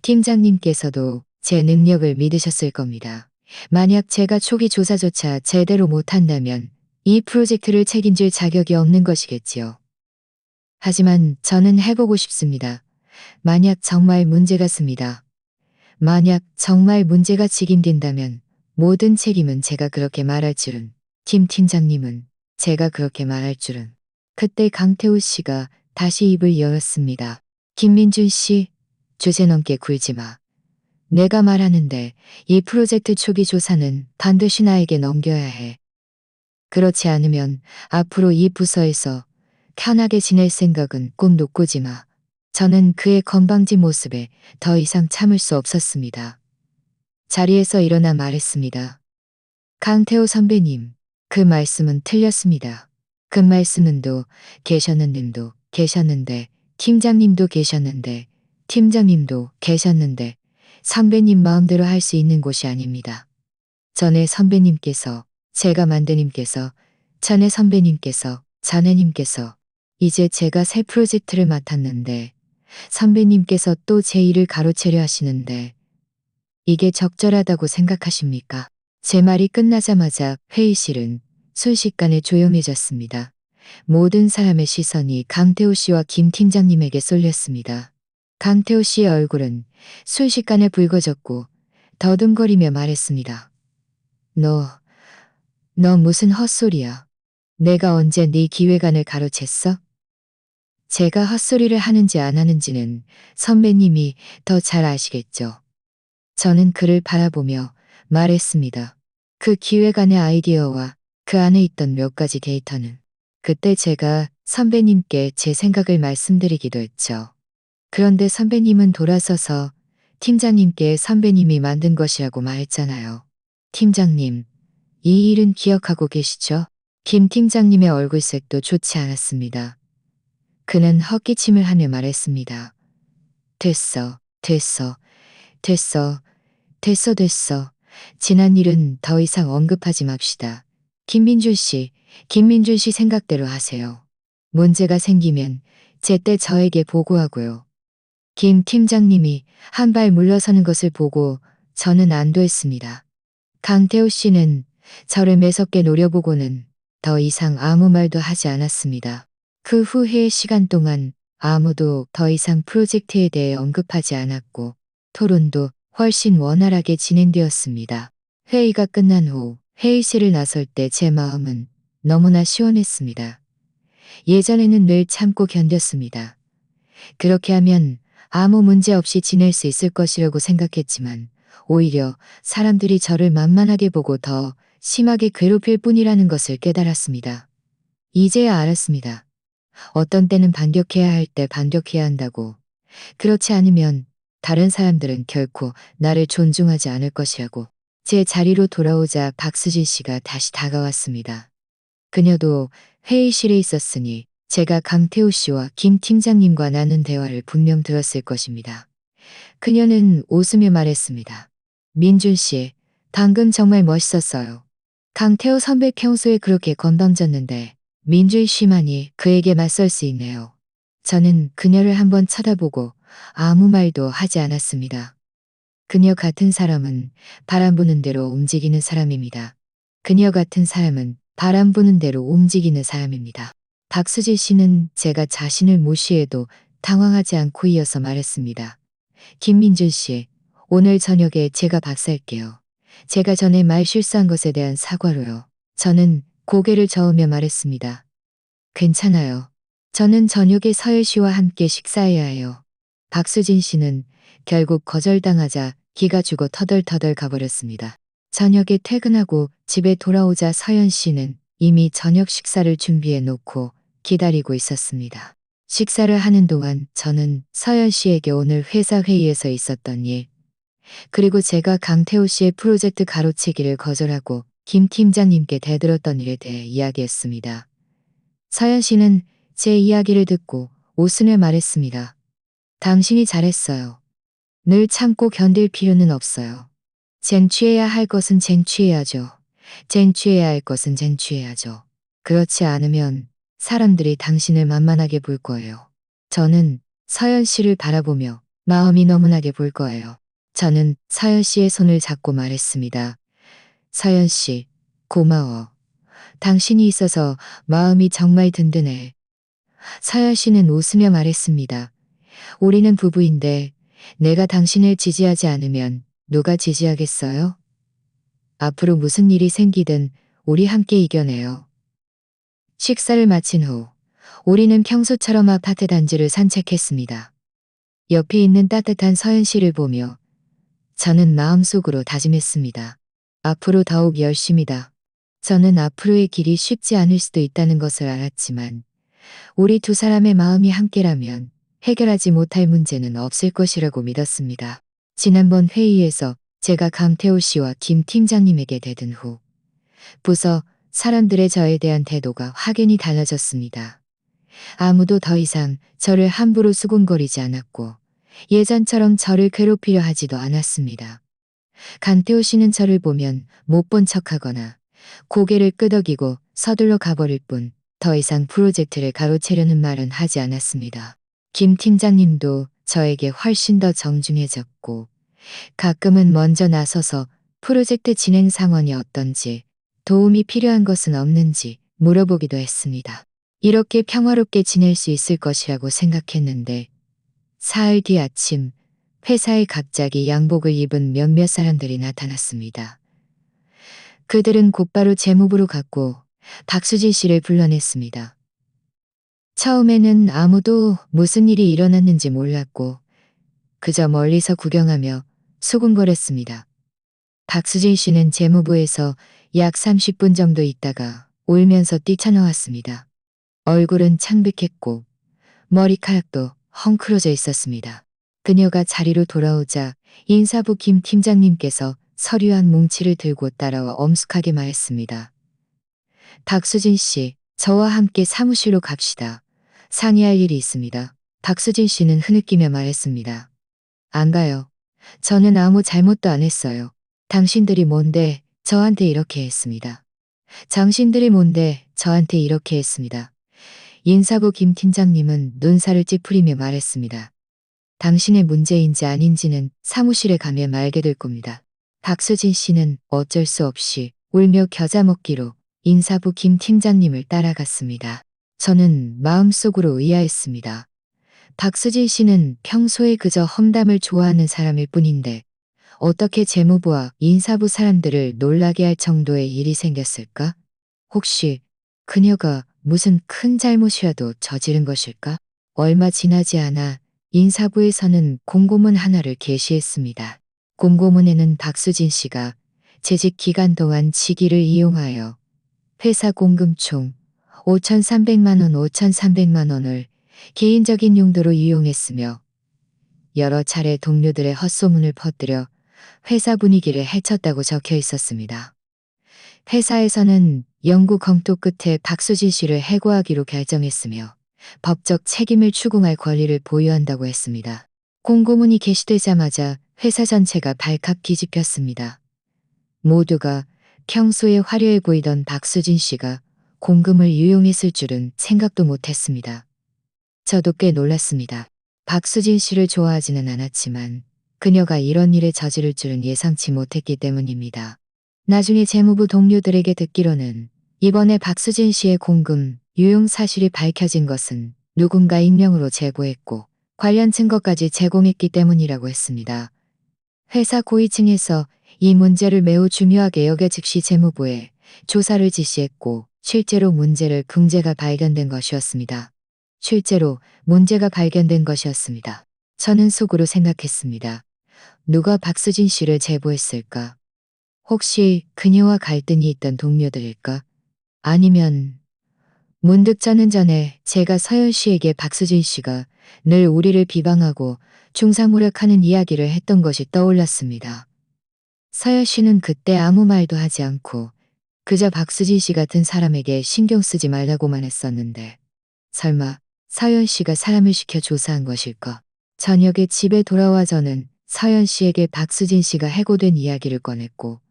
팀장님께서도 제 능력을 믿으셨을 겁니다. 만약 제가 초기 조사조차 제대로 못한다면 이 프로젝트를 책임질 자격이 없는 것이겠지요. 하지만 저는 해보고 싶습니다. 만약 정말 문제가 습니다. 만약 정말 문제가 직임된다면 모든 책임은 제가 그렇게 말할 줄은, 김 팀장님은 제가 그렇게 말할 줄은. 그때 강태우 씨가 다시 입을 열었습니다. 김민준 씨, 주제 넘게 굴지 마. 내가 말하는데 이 프로젝트 초기 조사는 반드시 나에게 넘겨야 해. 그렇지 않으면 앞으로 이 부서에서 편하게 지낼 생각은 꿈도 꾸지 마. 저는 그의 건방진 모습에 더 이상 참을 수 없었습니다. 자리에서 일어나 말했습니다. 강태호 선배님, 그 말씀은 틀렸습니다. 그 말씀은도 계셨는님도 계셨는데, 팀장님도 계셨는데, 팀장님도 계셨는데, 선배님 마음대로 할 수 있는 곳이 아닙니다. 전에 선배님께서, 제가 만드님께서, 전에 선배님께서, 자네님께서, 이제 제가 새 프로젝트를 맡았는데, 선배님께서 또 제 일을 가로채려 하시는데, 이게 적절하다고 생각하십니까? 제 말이 끝나자마자 회의실은 순식간에 조용해졌습니다. 모든 사람의 시선이 강태호 씨와 김 팀장님에게 쏠렸습니다. 강태호 씨의 얼굴은 순식간에 붉어졌고 더듬거리며 말했습니다. 너 무슨 헛소리야. 내가 언제 네 기획안을 가로챘어? 제가 헛소리를 하는지 안 하는지는 선배님이 더 잘 아시겠죠. 저는 그를 바라보며 말했습니다. 그 기획안의 아이디어와 그 안에 있던 몇 가지 데이터는 그때 제가 선배님께 제 생각을 말씀드리기도 했죠. 그런데 선배님은 돌아서서 팀장님께 선배님이 만든 것이라고 말했잖아요. 팀장님, 이 일은 기억하고 계시죠? 김 팀장님의 얼굴색도 좋지 않았습니다. 그는 헛기침을 하며 말했습니다. 됐어, 됐어, 됐어, 됐어, 됐어. 지난 일은 더 이상 언급하지 맙시다. 김민준 씨 생각대로 하세요. 문제가 생기면 제때 저에게 보고하고요. 김 팀장님이 한 발 물러서는 것을 보고 저는 안도했습니다. 강태호 씨는 저를 매섭게 노려보고는 더 이상 아무 말도 하지 않았습니다. 그 후의 시간 동안 아무도 더 이상 프로젝트에 대해 언급하지 않았고 토론도 훨씬 원활하게 진행되었습니다. 회의가 끝난 후 회의실을 나설 때 제 마음은 너무나 시원했습니다. 예전에는 늘 참고 견뎠습니다. 그렇게 하면 아무 문제 없이 지낼 수 있을 것이라고 생각했지만 오히려 사람들이 저를 만만하게 보고 더 심하게 괴롭힐 뿐이라는 것을 깨달았습니다. 이제야 알았습니다. 어떤 때는 반격해야 할 때 반격해야 한다고. 그렇지 않으면 다른 사람들은 결코 나를 존중하지 않을 것이라고. 제 자리로 돌아오자 박수진 씨가 다시 다가왔습니다. 그녀도 회의실에 있었으니 제가 강태호 씨와 김 팀장님과 나눈 대화를 분명 들었을 것입니다. 그녀는 웃으며 말했습니다. 민준 씨, 방금 정말 멋있었어요. 강태호 선배 평소에 그렇게 건방졌는데 민준 씨만이 그에게 맞설 수 있네요. 저는 그녀를 한번 쳐다보고 아무 말도 하지 않았습니다. 그녀 같은 사람은 바람 부는 대로 움직이는 사람입니다. 그녀 같은 사람은 바람 부는 대로 움직이는 사람입니다. 박수지 씨는 제가 자신을 무시해도 당황하지 않고 이어서 말했습니다. 김민준 씨, 오늘 저녁에 제가 박살게요. 제가 전에 말 실수한 것에 대한 사과로요. 저는 고개를 저으며 말했습니다. 괜찮아요. 저는 저녁에 서열 씨와 함께 식사해야 해요. 박수진 씨는 결국 거절당하자 기가 죽어 터덜터덜 가버렸습니다. 저녁에 퇴근하고 집에 돌아오자 서연 씨는 이미 저녁 식사를 준비해 놓고 기다리고 있었습니다. 식사를 하는 동안 저는 서연 씨에게 오늘 회사 회의에서 있었던 일, 그리고 제가 강태호 씨의 프로젝트 가로채기를 거절하고 김 팀장님께 대들었던 일에 대해 이야기했습니다. 서연 씨는 제 이야기를 듣고 웃으며 말했습니다. 당신이 잘했어요. 늘 참고 견딜 필요는 없어요. 쟁취해야 할 것은 쟁취해야죠. 쟁취해야 할 것은 쟁취해야죠. 그렇지 않으면 사람들이 당신을 만만하게 볼 거예요. 저는 서연 씨를 바라보며 마음이 너무나게 볼 거예요. 저는 서연 씨의 손을 잡고 말했습니다. 서연 씨, 고마워. 당신이 있어서 마음이 정말 든든해. 서연 씨는 웃으며 말했습니다. 우리는 부부인데 내가 당신을 지지하지 않으면 누가 지지하겠어요? 앞으로 무슨 일이 생기든 우리 함께 이겨내요. 식사를 마친 후 우리는 평소처럼 아파트 단지를 산책했습니다. 옆에 있는 따뜻한 서연 씨를 보며 저는 마음속으로 다짐했습니다. 앞으로 더욱 열심히다. 저는 앞으로의 길이 쉽지 않을 수도 있다는 것을 알았지만 우리 두 사람의 마음이 함께라면 해결하지 못할 문제는 없을 것이라고 믿었습니다. 지난번 회의에서 제가 강태호 씨와 김 팀장님에게 대든 후 부서 사람들의 저에 대한 태도가 확연히 달라졌습니다. 아무도 더 이상 저를 함부로 수군거리지 않았고 예전처럼 저를 괴롭히려 하지도 않았습니다. 강태호 씨는 저를 보면 못 본 척하거나 고개를 끄덕이고 서둘러 가버릴 뿐 더 이상 프로젝트를 가로채려는 말은 하지 않았습니다. 김 팀장님도 저에게 훨씬 더 정중해졌고 가끔은 먼저 나서서 프로젝트 진행 상황이 어떤지 도움이 필요한 것은 없는지 물어보기도 했습니다. 이렇게 평화롭게 지낼 수 있을 것이라고 생각했는데 사흘 뒤 아침 회사에 갑자기 양복을 입은 몇몇 사람들이 나타났습니다. 그들은 곧바로 재무부로 갔고 박수진 씨를 불러냈습니다. 처음에는 아무도 무슨 일이 일어났는지 몰랐고 그저 멀리서 구경하며 수군거렸습니다. 박수진 씨는 재무부에서 약 30분 정도 있다가 울면서 뛰쳐나왔습니다. 얼굴은 창백했고 머리카락도 헝클어져 있었습니다. 그녀가 자리로 돌아오자 인사부 김 팀장님께서 서류 한 뭉치를 들고 따라와 엄숙하게 말했습니다. 박수진 씨, 저와 함께 사무실로 갑시다. 상의할 일이 있습니다. 박수진 씨는 흐느끼며 말했습니다. 안 가요. 저는 아무 잘못도 안 했어요. 당신들이 뭔데 저한테 이렇게 했습니다. 당신들이 뭔데 저한테 이렇게 했습니다. 인사부 김 팀장님은 눈살을 찌푸리며 말했습니다. 당신의 문제인지 아닌지는 사무실에 가면 알게 될 겁니다. 박수진 씨는 어쩔 수 없이 울며 겨자 먹기로 인사부 김 팀장님을 따라갔습니다. 저는 마음속으로 의아했습니다. 박수진 씨는 평소에 그저 험담을 좋아하는 사람일 뿐인데 어떻게 재무부와 인사부 사람들을 놀라게 할 정도의 일이 생겼을까? 혹시 그녀가 무슨 큰 잘못이라도 저지른 것일까? 얼마 지나지 않아 인사부에서는 공고문 하나를 게시했습니다. 공고문에는 박수진 씨가 재직 기간 동안 직위를 이용하여 회사 공금 총 5,300만 원, 5,300만 원을 개인적인 용도로 이용했으며 여러 차례 동료들의 헛소문을 퍼뜨려 회사 분위기를 해쳤다고 적혀 있었습니다. 회사에서는 연구 검토 끝에 박수진 씨를 해고하기로 결정했으며 법적 책임을 추궁할 권리를 보유한다고 했습니다. 공고문이 게시되자마자 회사 전체가 발칵 뒤집혔습니다. 모두가 평소에 화려해 보이던 박수진 씨가 공금을 유용했을 줄은 생각도 못했습니다. 저도 꽤 놀랐습니다. 박수진 씨를 좋아하지는 않았지만 그녀가 이런 일에 저지를 줄은 예상치 못했기 때문입니다. 나중에 재무부 동료들에게 듣기로는 이번에 박수진 씨의 공금 유용 사실이 밝혀진 것은 누군가 익명으로 제보했고 관련 증거까지 제공했기 때문이라고 했습니다. 회사 고위층에서 이 문제를 매우 중요하게 여겨 즉시 재무부에 조사를 지시했고 실제로 문제를 금제가 발견된 것이었습니다. 실제로 문제가 발견된 것이었습니다. 저는 속으로 생각했습니다. 누가 박수진 씨를 제보했을까? 혹시 그녀와 갈등이 있던 동료들일까? 아니면 문득 저는 전에 제가 서연 씨에게 박수진 씨가 늘 우리를 비방하고 중상모략하는 이야기를 했던 것이 떠올랐습니다. 서연 씨는 그때 아무 말도 하지 않고 그저 박수진 씨 같은 사람에게 신경 쓰지 말라고만 했었는데 설마 서연 씨가 사람을 시켜 조사한 것일까? 저녁에 집에 돌아와 저는 서연 씨에게 박수진 씨가 해고된 이야기를 꺼냈고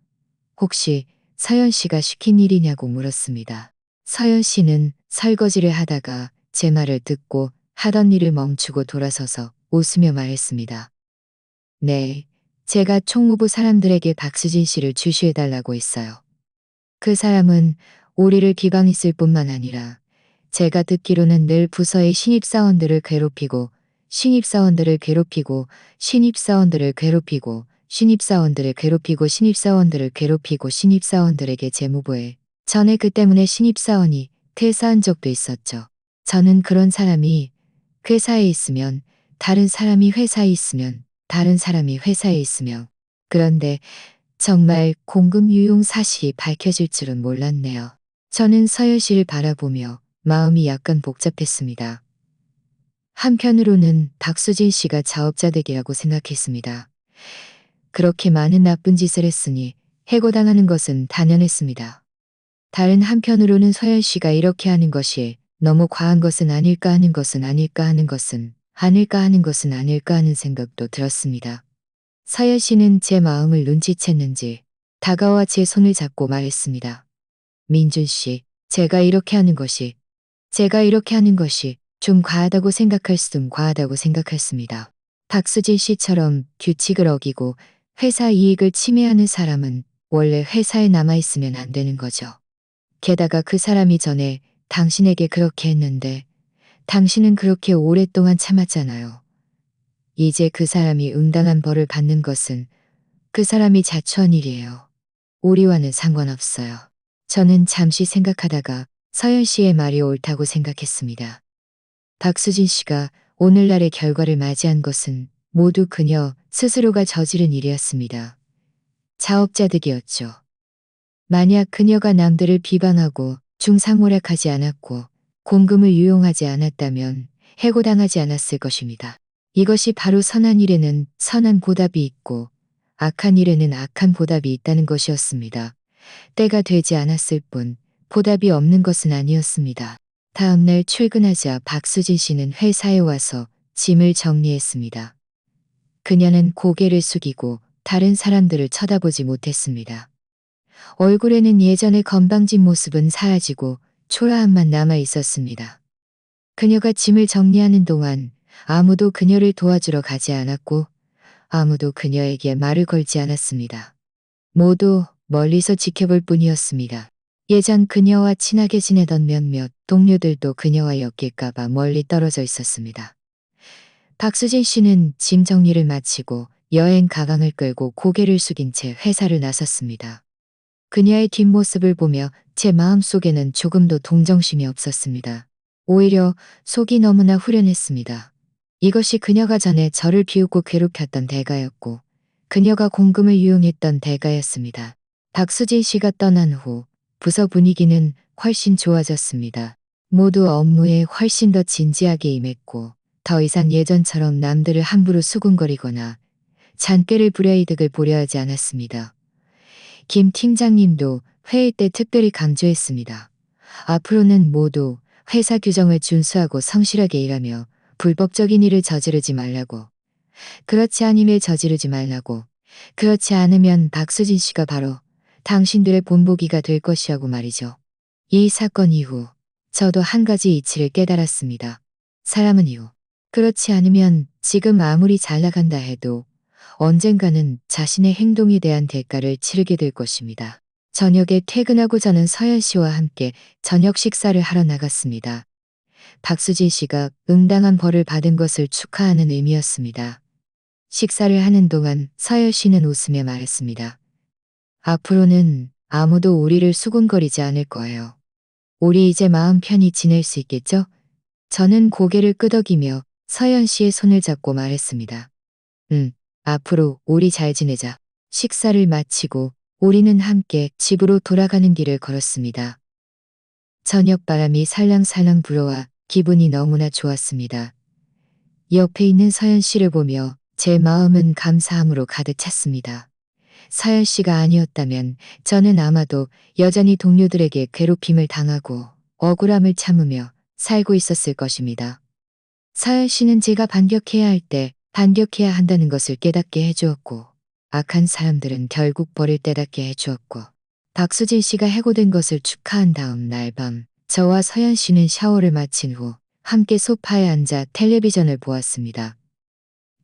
혹시 서연 씨가 시킨 일이냐고 물었습니다. 서연 씨는 설거지를 하다가 제 말을 듣고 하던 일을 멈추고 돌아서서 웃으며 말했습니다. 네, 제가 총무부 사람들에게 박수진 씨를 주시해달라고 했어요. 그 사람은 우리를 비방했을 뿐만 아니라 제가 듣기로는 늘 부서의 신입사원들을 괴롭히고 신입사원들을 괴롭히고 신입사원들을 괴롭히고 신입사원들을 괴롭히고 신입사원들을 괴롭히고 신입사원들에게 재무부에 전에 그 때문에 신입사원이 퇴사한 적도 있었죠. 저는 그런 사람이 회사에 있으면 다른 사람이 회사에 있으면 다른 사람이 회사에 있으며 그런데 정말 공금유용 사실이 밝혀질 줄은 몰랐네요. 저는 서열 씨를 바라보며 마음이 약간 복잡했습니다. 한편으로는 박수진 씨가 자업자득이라고 생각했습니다. 그렇게 많은 나쁜 짓을 했으니 해고당하는 것은 당연했습니다. 다른 한편으로는 서열 씨가 이렇게 하는 것이 너무 과한 것은 아닐까 하는 것은 아닐까 하는 것은 아닐까 하는 것은 아닐까 하는 생각도 들었습니다. 서열 씨는 제 마음을 눈치챘는지 다가와 제 손을 잡고 말했습니다. 민준 씨, 제가 이렇게 하는 것이 좀 과하다고 생각할 수도 과하다고 생각했습니다. 박수진 씨처럼 규칙을 어기고 회사 이익을 침해하는 사람은 원래 회사에 남아있으면 안 되는 거죠. 게다가 그 사람이 전에 당신에게 그렇게 했는데 당신은 그렇게 오랫동안 참았잖아요. 이제 그 사람이 응당한 벌을 받는 것은 그 사람이 자초한 일이에요. 우리와는 상관없어요. 저는 잠시 생각하다가 서연 씨의 말이 옳다고 생각했습니다. 박수진 씨가 오늘날의 결과를 맞이한 것은 모두 그녀 스스로가 저지른 일이었습니다. 자업자득이었죠. 만약 그녀가 남들을 비방하고 중상모략하지 않았고 공금을 유용하지 않았다면 해고당하지 않았을 것입니다. 이것이 바로 선한 일에는 선한 보답이 있고 악한 일에는 악한 보답이 있다는 것이었습니다. 때가 되지 않았을 뿐 보답이 없는 것은 아니었습니다. 다음날 출근하자 박수진 씨는 회사에 와서 짐을 정리했습니다. 그녀는 고개를 숙이고 다른 사람들을 쳐다보지 못했습니다. 얼굴에는 예전의 건방진 모습은 사라지고 초라함만 남아 있었습니다. 그녀가 짐을 정리하는 동안 아무도 그녀를 도와주러 가지 않았고 아무도 그녀에게 말을 걸지 않았습니다. 모두 멀리서 지켜볼 뿐이었습니다. 예전 그녀와 친하게 지내던 몇몇 동료들도 그녀와 엮일까봐 멀리 떨어져 있었습니다. 박수진 씨는 짐 정리를 마치고 여행 가방을 끌고 고개를 숙인 채 회사를 나섰습니다. 그녀의 뒷모습을 보며 제 마음속에는 조금도 동정심이 없었습니다. 오히려 속이 너무나 후련했습니다. 이것이 그녀가 전에 저를 비웃고 괴롭혔던 대가였고 그녀가 공금을 유용했던 대가였습니다. 박수진 씨가 떠난 후 부서 분위기는 훨씬 좋아졌습니다. 모두 업무에 훨씬 더 진지하게 임했고 더 이상 예전처럼 남들을 함부로 수군거리거나 잔꾀를 부려 이득을 보려 하지 않았습니다. 김 팀장님도 회의 때 특별히 강조했습니다. 앞으로는 모두 회사 규정을 준수하고 성실하게 일하며 불법적인 일을 저지르지 말라고. 그렇지 않으면 저지르지 말라고. 그렇지 않으면 박수진 씨가 바로 당신들의 본보기가 될 것이라고 말이죠. 이 사건 이후 저도 한 가지 이치를 깨달았습니다. 사람은 이유. 그렇지 않으면 지금 아무리 잘 나간다 해도 언젠가는 자신의 행동에 대한 대가를 치르게 될 것입니다. 저녁에 퇴근하고 저는 서연 씨와 함께 저녁 식사를 하러 나갔습니다. 박수진 씨가 응당한 벌을 받은 것을 축하하는 의미였습니다. 식사를 하는 동안 서연 씨는 웃으며 말했습니다. 앞으로는 아무도 우리를 수군거리지 않을 거예요. 우리 이제 마음 편히 지낼 수 있겠죠? 저는 고개를 끄덕이며 서연 씨의 손을 잡고 말했습니다. 앞으로 우리 잘 지내자. 식사를 마치고 우리는 함께 집으로 돌아가는 길을 걸었습니다. 저녁 바람이 살랑살랑 불어와 기분이 너무나 좋았습니다. 옆에 있는 서연 씨를 보며 제 마음은 감사함으로 가득 찼습니다. 서연 씨가 아니었다면 저는 아마도 여전히 동료들에게 괴롭힘을 당하고 억울함을 참으며 살고 있었을 것입니다. 서연 씨는 제가 반격해야 할 때 반격해야 한다는 것을 깨닫게 해주었고, 악한 사람들은 결국 버릴 때답게 해주었고, 박수진 씨가 해고된 것을 축하한 다음 날 밤, 저와 서연 씨는 샤워를 마친 후 함께 소파에 앉아 텔레비전을 보았습니다.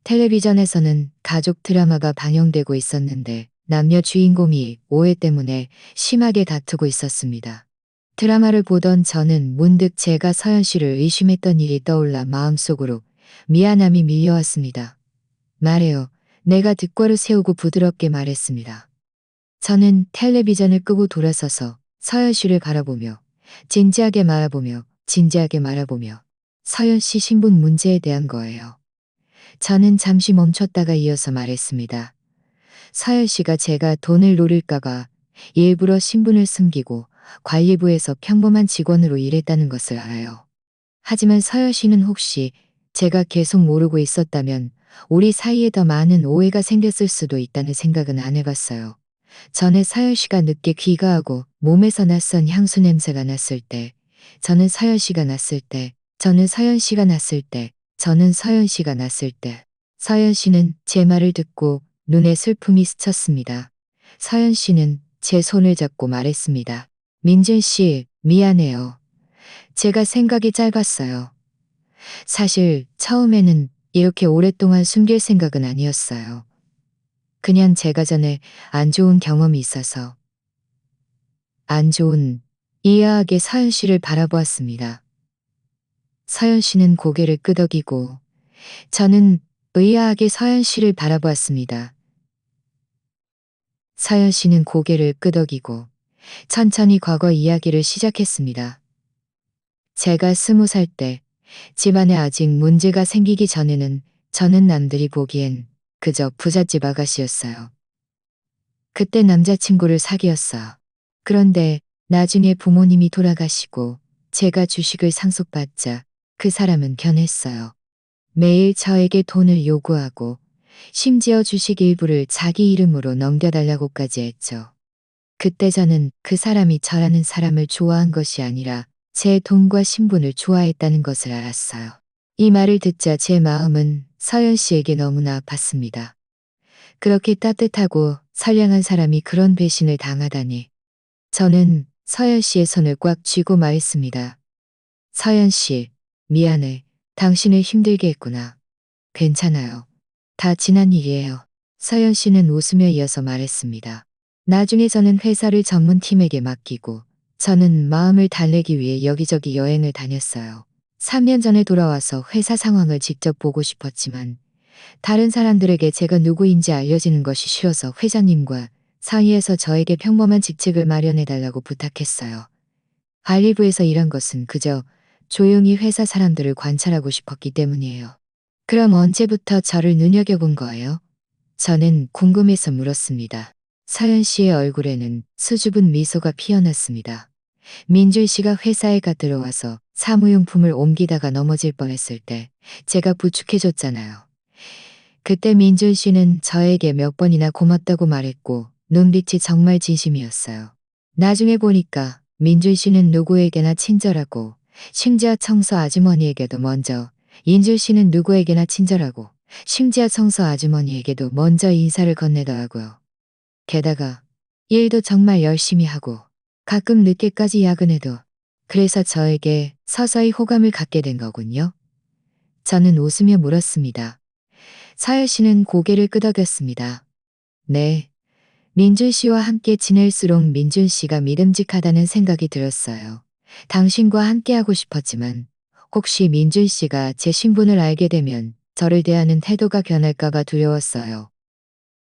텔레비전에서는 가족 드라마가 방영되고 있었는데 남녀 주인공이 오해 때문에 심하게 다투고 있었습니다. 드라마를 보던 저는 문득 제가 서연 씨를 의심했던 일이 떠올라 마음속으로 미안함이 밀려왔습니다. 말해요. 내가 득과를 세우고 부드럽게 말했습니다. 저는 텔레비전을 끄고 돌아서서 서연 씨를 바라보며 진지하게 말아보며 서연 씨 신분 문제에 대한 거예요. 저는 잠시 멈췄다가 이어서 말했습니다. 서연 씨가 제가 돈을 노릴까봐 일부러 신분을 숨기고 관리부에서 평범한 직원으로 일했다는 것을 알아요. 하지만 서연 씨는 혹시 제가 계속 모르고 있었다면 우리 사이에 더 많은 오해가 생겼을 수도 있다는 생각은 안 해봤어요. 전에 서연 씨가 늦게 귀가하고 몸에서 낯선 향수 냄새가 났을 때, 저는 서연 씨가 났을 때, 저는 서연 씨가 났을 때, 저는 서연 씨가 났을 때, 서연 씨는 제 말을 듣고 눈에 슬픔이 스쳤습니다. 서연 씨는 제 손을 잡고 말했습니다. 민준 씨, 미안해요. 제가 생각이 짧았어요. 사실 처음에는 이렇게 오랫동안 숨길 생각은 아니었어요. 그냥 제가 전에 안 좋은 경험이 있어서 안 좋은 이해하게 서연 씨를 바라보았습니다. 서연 씨는 고개를 끄덕이고 저는 의아하게 서연 씨를 바라보았습니다. 서연 씨는 고개를 끄덕이고 천천히 과거 이야기를 시작했습니다. 제가 20살 때 집안에 아직 문제가 생기기 전에는 저는 남들이 보기엔 그저 부잣집 아가씨였어요. 그때 남자친구를 사귀었어요. 그런데 나중에 부모님이 돌아가시고 제가 주식을 상속받자 그 사람은 변했어요. 매일 저에게 돈을 요구하고 심지어 주식 일부를 자기 이름으로 넘겨달라고까지 했죠. 그때 저는 그 사람이 저라는 사람을 좋아한 것이 아니라 제 돈과 신분을 좋아했다는 것을 알았어요. 이 말을 듣자 제 마음은 서연 씨에게 너무나 아팠습니다. 그렇게 따뜻하고 선량한 사람이 그런 배신을 당하다니. 저는 서연 씨의 손을 꽉 쥐고 말했습니다. 서연 씨, 미안해. 당신을 힘들게 했구나. 괜찮아요. 다 지난 일이에요. 서연 씨는 웃으며 이어서 말했습니다. 나중에 저는 회사를 전문팀에게 맡기고 저는 마음을 달래기 위해 여기저기 여행을 다녔어요. 3년 전에 돌아와서 회사 상황을 직접 보고 싶었지만 다른 사람들에게 제가 누구인지 알려지는 것이 싫어서 회장님과 상의해서 저에게 평범한 직책을 마련해달라고 부탁했어요. 관리부에서 일한 것은 그저 조용히 회사 사람들을 관찰하고 싶었기 때문이에요. 그럼 언제부터 저를 눈여겨본 거예요? 저는 궁금해서 물었습니다. 서연 씨의 얼굴에는 수줍은 미소가 피어났습니다. 민준 씨가 회사에 들어와서 사무용품을 옮기다가 넘어질 뻔했을 때 제가 부축해줬잖아요. 그때 민준 씨는 저에게 몇 번이나 고맙다고 말했고 눈빛이 정말 진심이었어요. 나중에 보니까 민준 씨는 누구에게나 친절하고 심지어 청소 아주머니에게도 먼저, 인준 씨는 누구에게나 친절하고 심지어 청소 아주머니에게도 먼저 인사를 건네더라고요. 게다가 일도 정말 열심히 하고 가끔 늦게까지 야근해도. 그래서 저에게 서서히 호감을 갖게 된 거군요. 저는 웃으며 물었습니다. 서연 씨는 고개를 끄덕였습니다. 네. 민준 씨와 함께 지낼수록 민준 씨가 믿음직하다는 생각이 들었어요. 당신과 함께하고 싶었지만 혹시 민준 씨가 제 신분을 알게 되면 저를 대하는 태도가 변할까봐 두려웠어요.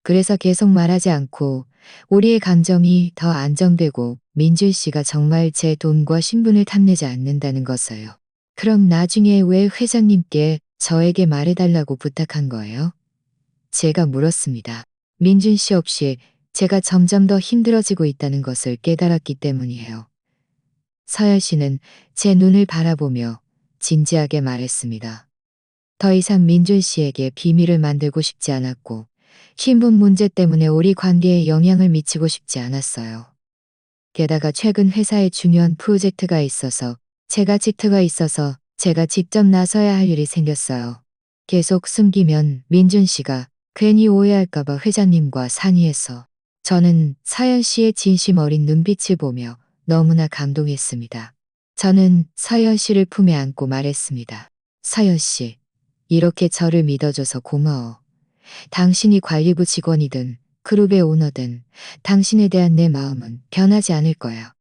그래서 계속 말하지 않고 우리의 감정이 더 안정되고 민준 씨가 정말 제 돈과 신분을 탐내지 않는다는 것을요. 그럼 나중에 왜 회장님께 저에게 말해달라고 부탁한 거예요? 제가 물었습니다. 민준 씨 없이 제가 점점 더 힘들어지고 있다는 것을 깨달았기 때문이에요. 서열 씨는 제 눈을 바라보며 진지하게 말했습니다. 더 이상 민준 씨에게 비밀을 만들고 싶지 않았고, 신분 문제 때문에 우리 관계에 영향을 미치고 싶지 않았어요. 게다가 최근 회사에 중요한 프로젝트가 있어서 제가 직접 나서야 할 일이 생겼어요. 계속 숨기면 민준 씨가 괜히 오해할까봐 회장님과 상의해서 저는 서연 씨의 진심 어린 눈빛을 보며 너무나 감동했습니다. 저는 서연 씨를 품에 안고 말했습니다. 서연 씨, 이렇게 저를 믿어줘서 고마워. 당신이 관리부 직원이든 그룹의 오너든 당신에 대한 내 마음은 변하지 않을 거야.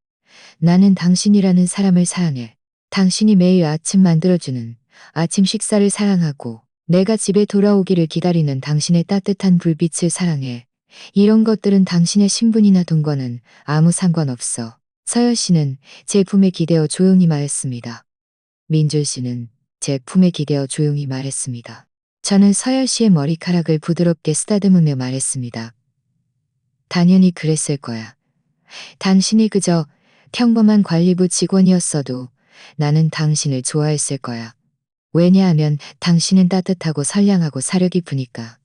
나는 당신이라는 사람을 사랑해. 당신이 매일 아침 만들어주는 아침 식사를 사랑하고 내가 집에 돌아오기를 기다리는 당신의 따뜻한 불빛을 사랑해. 이런 것들은 당신의 신분이나 돈과는 아무 상관없어. 서열 씨는 제 품에 기대어 조용히 말했습니다. 민준 씨는 제 품에 기대어 조용히 말했습니다. 저는 서열 씨의 머리카락을 부드럽게 쓰다듬으며 말했습니다. 당연히 그랬을 거야. 당신이 그저 평범한 관리부 직원이었어도 나는 당신을 좋아했을 거야. 왜냐하면 당신은 따뜻하고 선량하고 사려 깊으니까.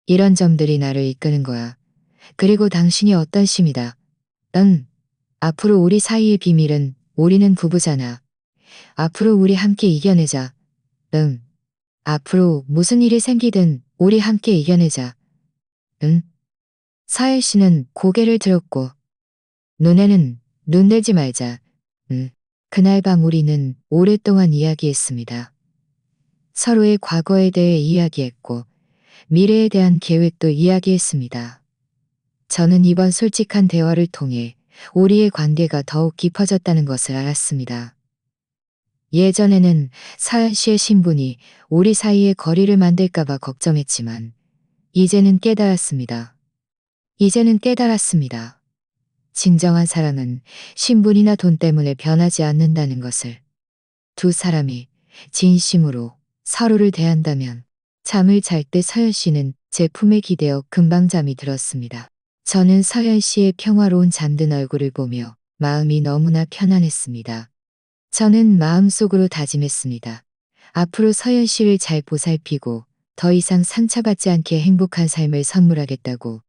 이런 점들이 나를 이끄는 거야. 그리고 당신이 어떤 심이다. 응. 앞으로 우리 사이의 비밀은 우리는 부부잖아. 앞으로 우리 함께 이겨내자. 응. 앞으로 무슨 일이 생기든 우리 함께 이겨내자. 응. 사엘 씨는 고개를 들었고 눈에는 눈 대지 말자. 응. 그날 밤 우리는 오랫동안 이야기했습니다. 서로의 과거에 대해 이야기했고 미래에 대한 계획도 이야기했습니다. 저는 이번 솔직한 대화를 통해 우리의 관계가 더욱 깊어졌다는 것을 알았습니다. 예전에는 사연 씨의 신분이 우리 사이에 거리를 만들까봐 걱정했지만 이제는 깨달았습니다. 진정한 사랑은 신분이나 돈 때문에 변하지 않는다는 것을. 두 사람이 진심으로 서로를 대한다면 잠을 잘 때 서연 씨는 제 품에 기대어 금방 잠이 들었습니다. 저는 서연 씨의 평화로운 잠든 얼굴을 보며 마음이 너무나 편안했습니다. 저는 마음속으로 다짐했습니다. 앞으로 서연 씨를 잘 보살피고 더 이상 상처받지 않게 행복한 삶을 선물하겠다고.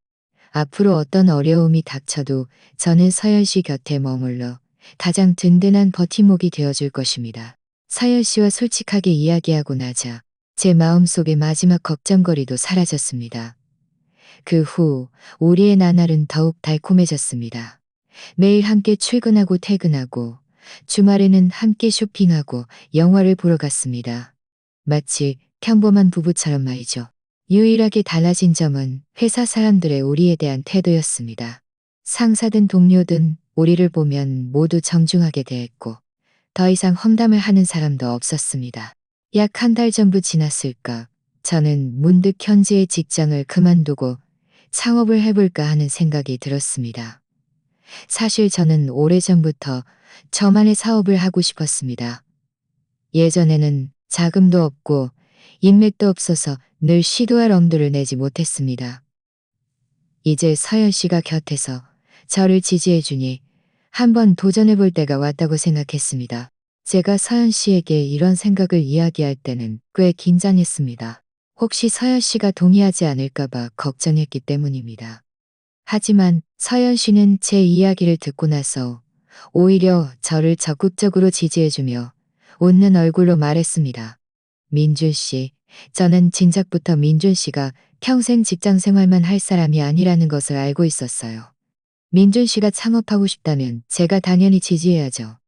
앞으로 어떤 어려움이 닥쳐도 저는 서연 씨 곁에 머물러 가장 든든한 버팀목이 되어줄 것입니다. 서연 씨와 솔직하게 이야기하고 나자 제 마음속의 마지막 걱정거리도 사라졌습니다. 그 후 우리의 나날은 더욱 달콤해졌습니다. 매일 함께 출근하고 퇴근하고 주말에는 함께 쇼핑하고 영화를 보러 갔습니다. 마치 평범한 부부처럼 말이죠. 유일하게 달라진 점은 회사 사람들의 우리에 대한 태도였습니다. 상사든 동료든 우리를 보면 모두 정중하게 대했고 더 이상 험담을 하는 사람도 없었습니다. 약 한 달 전부 지났을까 저는 문득 현재의 직장을 그만두고 창업을 해볼까 하는 생각이 들었습니다. 사실 저는 오래전부터 저만의 사업을 하고 싶었습니다. 예전에는 자금도 없고 인맥도 없어서 늘 시도할 엄두를 내지 못했습니다. 이제 서연 씨가 곁에서 저를 지지해주니 한번 도전해볼 때가 왔다고 생각했습니다. 제가 서연 씨에게 이런 생각을 이야기할 때는 꽤 긴장했습니다. 혹시 서연 씨가 동의하지 않을까봐 걱정했기 때문입니다. 하지만 서연 씨는 제 이야기를 듣고 나서 오히려 저를 적극적으로 지지해주며 웃는 얼굴로 말했습니다. 민준 씨, 저는 진작부터 민준 씨가 평생 직장 생활만 할 사람이 아니라는 것을 알고 있었어요. 민준 씨가 창업하고 싶다면 제가 당연히 지지해야죠.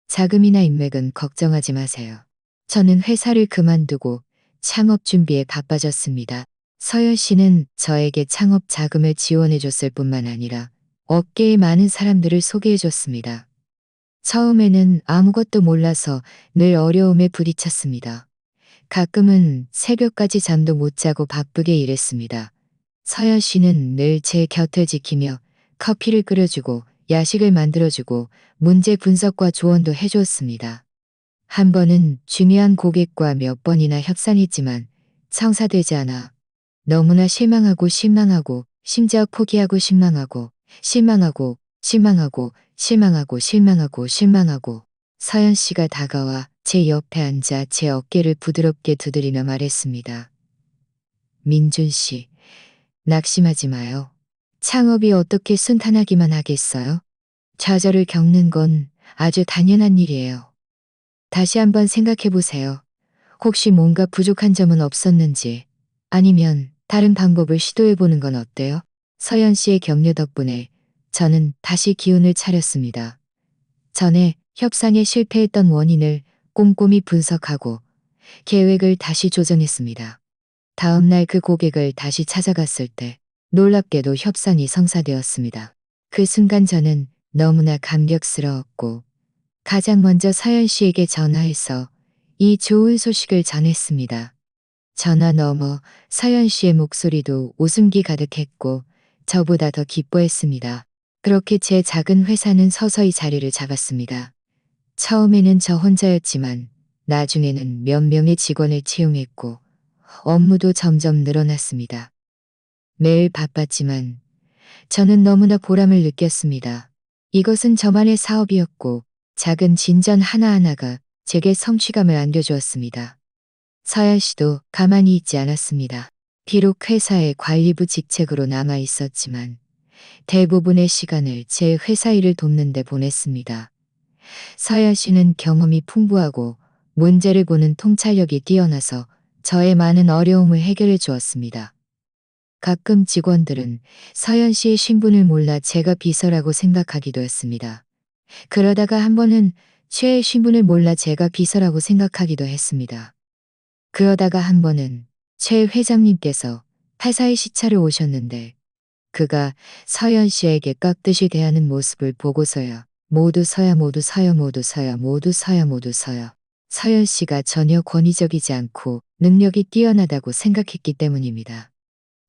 자금이나 인맥은 걱정하지 마세요. 저는 회사를 그만두고 창업 준비에 바빠졌습니다. 서연 씨는 저에게 창업 자금을 지원해 줬을 뿐만 아니라 업계의 많은 사람들을 소개해 줬습니다. 처음에는 아무것도 몰라서 늘 어려움에 부딪혔습니다. 가끔은 새벽까지 잠도 못 자고 바쁘게 일했습니다. 서연 씨는 늘 제 곁을 지키며 커피를 끓여주고 야식을 만들어주고 문제 분석과 조언도 해주었습니다. 한 번은 중요한 고객과 몇 번이나 협상했지만 성사되지 않아 너무나 실망하고 심지어 포기하고 실망하고 실망하고 실망하고 실망하고 실망하고 서연 씨가 다가와 제 옆에 앉아 제 어깨를 부드럽게 두드리며 말했습니다. 민준 씨, 낙심하지 마요. 창업이 어떻게 순탄하기만 하겠어요? 좌절을 겪는 건 아주 당연한 일이에요. 다시 한번 생각해 보세요. 혹시 뭔가 부족한 점은 없었는지, 아니면 다른 방법을 시도해 보는 건 어때요? 서연 씨의 격려 덕분에 저는 다시 기운을 차렸습니다. 전에 협상에 실패했던 원인을 꼼꼼히 분석하고 계획을 다시 조정했습니다. 다음 날 그 고객을 다시 찾아갔을 때 놀랍게도 협상이 성사되었습니다. 그 순간 저는 너무나 감격스러웠고 가장 먼저 서연 씨에게 전화해서 이 좋은 소식을 전했습니다. 전화 너머 서연 씨의 목소리도 웃음기 가득했고 저보다 더 기뻐했습니다. 그렇게 제 작은 회사는 서서히 자리를 잡았습니다. 처음에는 저 혼자였지만 나중에는 몇 명의 직원을 채용했고 업무도 점점 늘어났습니다. 매일 바빴지만 저는 너무나 보람을 느꼈습니다. 이것은 저만의 사업이었고 작은 진전 하나하나가 제게 성취감을 안겨주었습니다. 서연 씨도 가만히 있지 않았습니다. 비록 회사의 관리부 직책으로 남아 있었지만 대부분의 시간을 제 회사 일을 돕는 데 보냈습니다. 서연 씨는 경험이 풍부하고 문제를 보는 통찰력이 뛰어나서 저의 많은 어려움을 해결해 주었습니다. 가끔 직원들은 서연 씨의 신분을 몰라 제가 비서라고 생각하기도 했습니다. 그러다가 한 번은 최의 신분을 몰라 제가 비서라고 생각하기도 했습니다. 그러다가 한 번은 최 회장님께서 회사에 시차를 오셨는데 그가 서연 씨에게 깍듯이 대하는 모습을 보고서야 모두 서야 모두 서야 모두 서야 모두 서야 모두 서야 서연 씨가 전혀 권위적이지 않고 능력이 뛰어나다고 생각했기 때문입니다.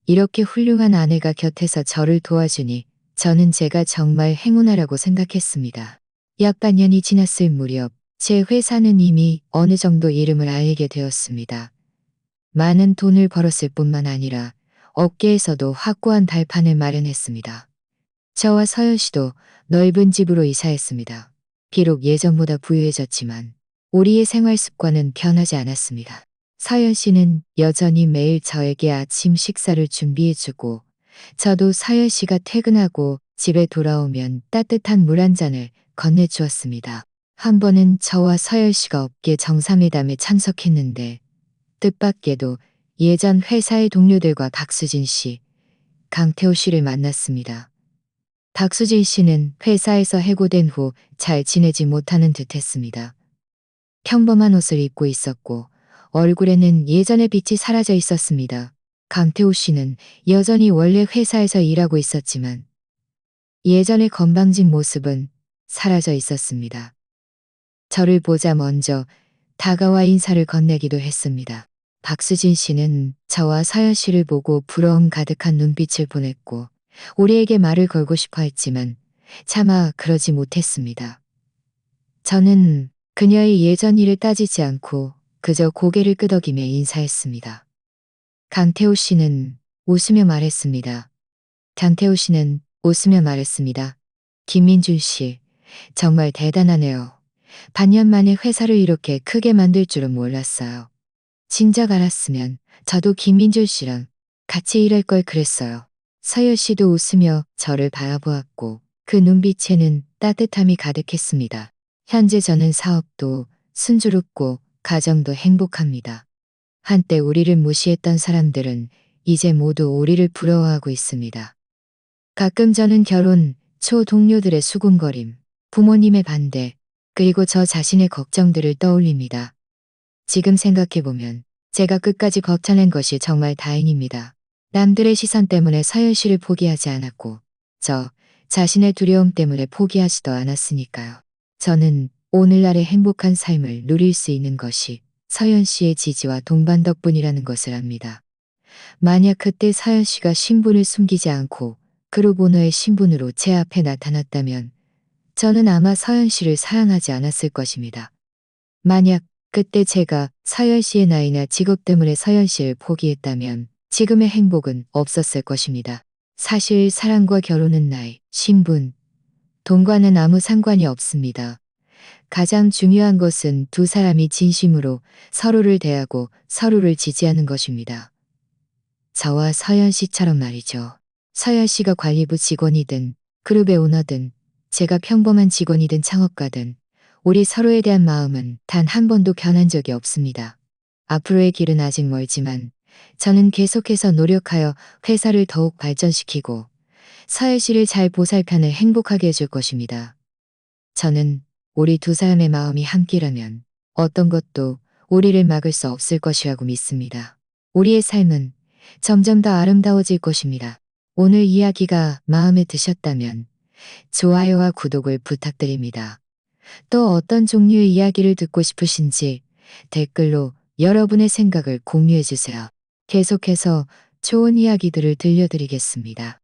이렇게 훌륭한 아내가 곁에서 저를 도와주니 저는 제가 정말 행운아라고 생각했습니다. 약 반년이 지났을 무렵 제 회사는 이미 어느 정도 이름을 알리게 되었습니다. 많은 돈을 벌었을 뿐만 아니라 업계에서도 확고한 발판을 마련했습니다. 저와 서연 씨도 넓은 집으로 이사했습니다. 비록 예전보다 부유해졌지만 우리의 생활 습관은 변하지 않았습니다. 서연 씨는 여전히 매일 저에게 아침 식사를 준비해주고 저도 서연 씨가 퇴근하고 집에 돌아오면 따뜻한 물 한 잔을 건네주었습니다. 한 번은 저와 서연 씨가 업계 정상회담에 참석했는데 뜻밖에도 예전 회사의 동료들과 박수진 씨, 강태호 씨를 만났습니다. 박수진 씨는 회사에서 해고된 후 잘 지내지 못하는 듯했습니다. 평범한 옷을 입고 있었고 얼굴에는 예전의 빛이 사라져 있었습니다. 강태호 씨는 여전히 원래 회사에서 일하고 있었지만 예전의 건방진 모습은 사라져 있었습니다. 저를 보자 먼저 다가와 인사를 건네기도 했습니다. 박수진 씨는 저와 서연 씨를 보고 부러움 가득한 눈빛을 보냈고 우리에게 말을 걸고 싶어 했지만 차마 그러지 못했습니다. 저는 그녀의 예전 일을 따지지 않고 그저 고개를 끄덕이며 인사했습니다. 강태호 씨는 웃으며 말했습니다. 강태호 씨는 웃으며 말했습니다. 김민준 씨, 정말 대단하네요. 반년 만에 회사를 이렇게 크게 만들 줄은 몰랐어요. 진작 알았으면 저도 김민준 씨랑 같이 일할 걸 그랬어요. 서연 씨도 웃으며 저를 바라보았고 그 눈빛에는 따뜻함이 가득했습니다. 현재 저는 사업도 순조롭고 가정도 행복합니다. 한때 우리를 무시했던 사람들은 이제 모두 우리를 부러워하고 있습니다. 가끔 저는 결혼 초 동료들의 수군거림, 부모님의 반대, 그리고 저 자신의 걱정들을 떠올립니다. 지금 생각해보면 제가 끝까지 버텨낸 것이 정말 다행입니다. 남들의 시선 때문에 서연 씨를 포기하지 않았고 저 자신의 두려움 때문에 포기하지도 않았으니까요. 저는 오늘날의 행복한 삶을 누릴 수 있는 것이 서연 씨의 지지와 동반 덕분이라는 것을 압니다. 만약 그때 서연 씨가 신분을 숨기지 않고 그룹 오너의 신분으로 제 앞에 나타났다면 저는 아마 서연 씨를 사랑하지 않았을 것입니다. 만약 그때 제가 서연 씨의 나이나 직업 때문에 서연 씨를 포기했다면 지금의 행복은 없었을 것입니다. 사실 사랑과 결혼은 나이, 신분, 돈과는 아무 상관이 없습니다. 가장 중요한 것은 두 사람이 진심으로 서로를 대하고 서로를 지지하는 것입니다. 저와 서연 씨처럼 말이죠. 서연 씨가 관리부 직원이든 그룹의 오너든 제가 평범한 직원이든 창업가든 우리 서로에 대한 마음은 단 한 번도 변한 적이 없습니다. 앞으로의 길은 아직 멀지만 저는 계속해서 노력하여 회사를 더욱 발전시키고 서연 씨를 잘 보살펴내 행복하게 해줄 것입니다. 저는 우리 두 사람의 마음이 함께라면 어떤 것도 우리를 막을 수 없을 것이라고 믿습니다. 우리의 삶은 점점 더 아름다워질 것입니다. 오늘 이야기가 마음에 드셨다면 좋아요와 구독을 부탁드립니다. 또 어떤 종류의 이야기를 듣고 싶으신지 댓글로 여러분의 생각을 공유해 주세요. 계속해서 좋은 이야기들을 들려드리겠습니다.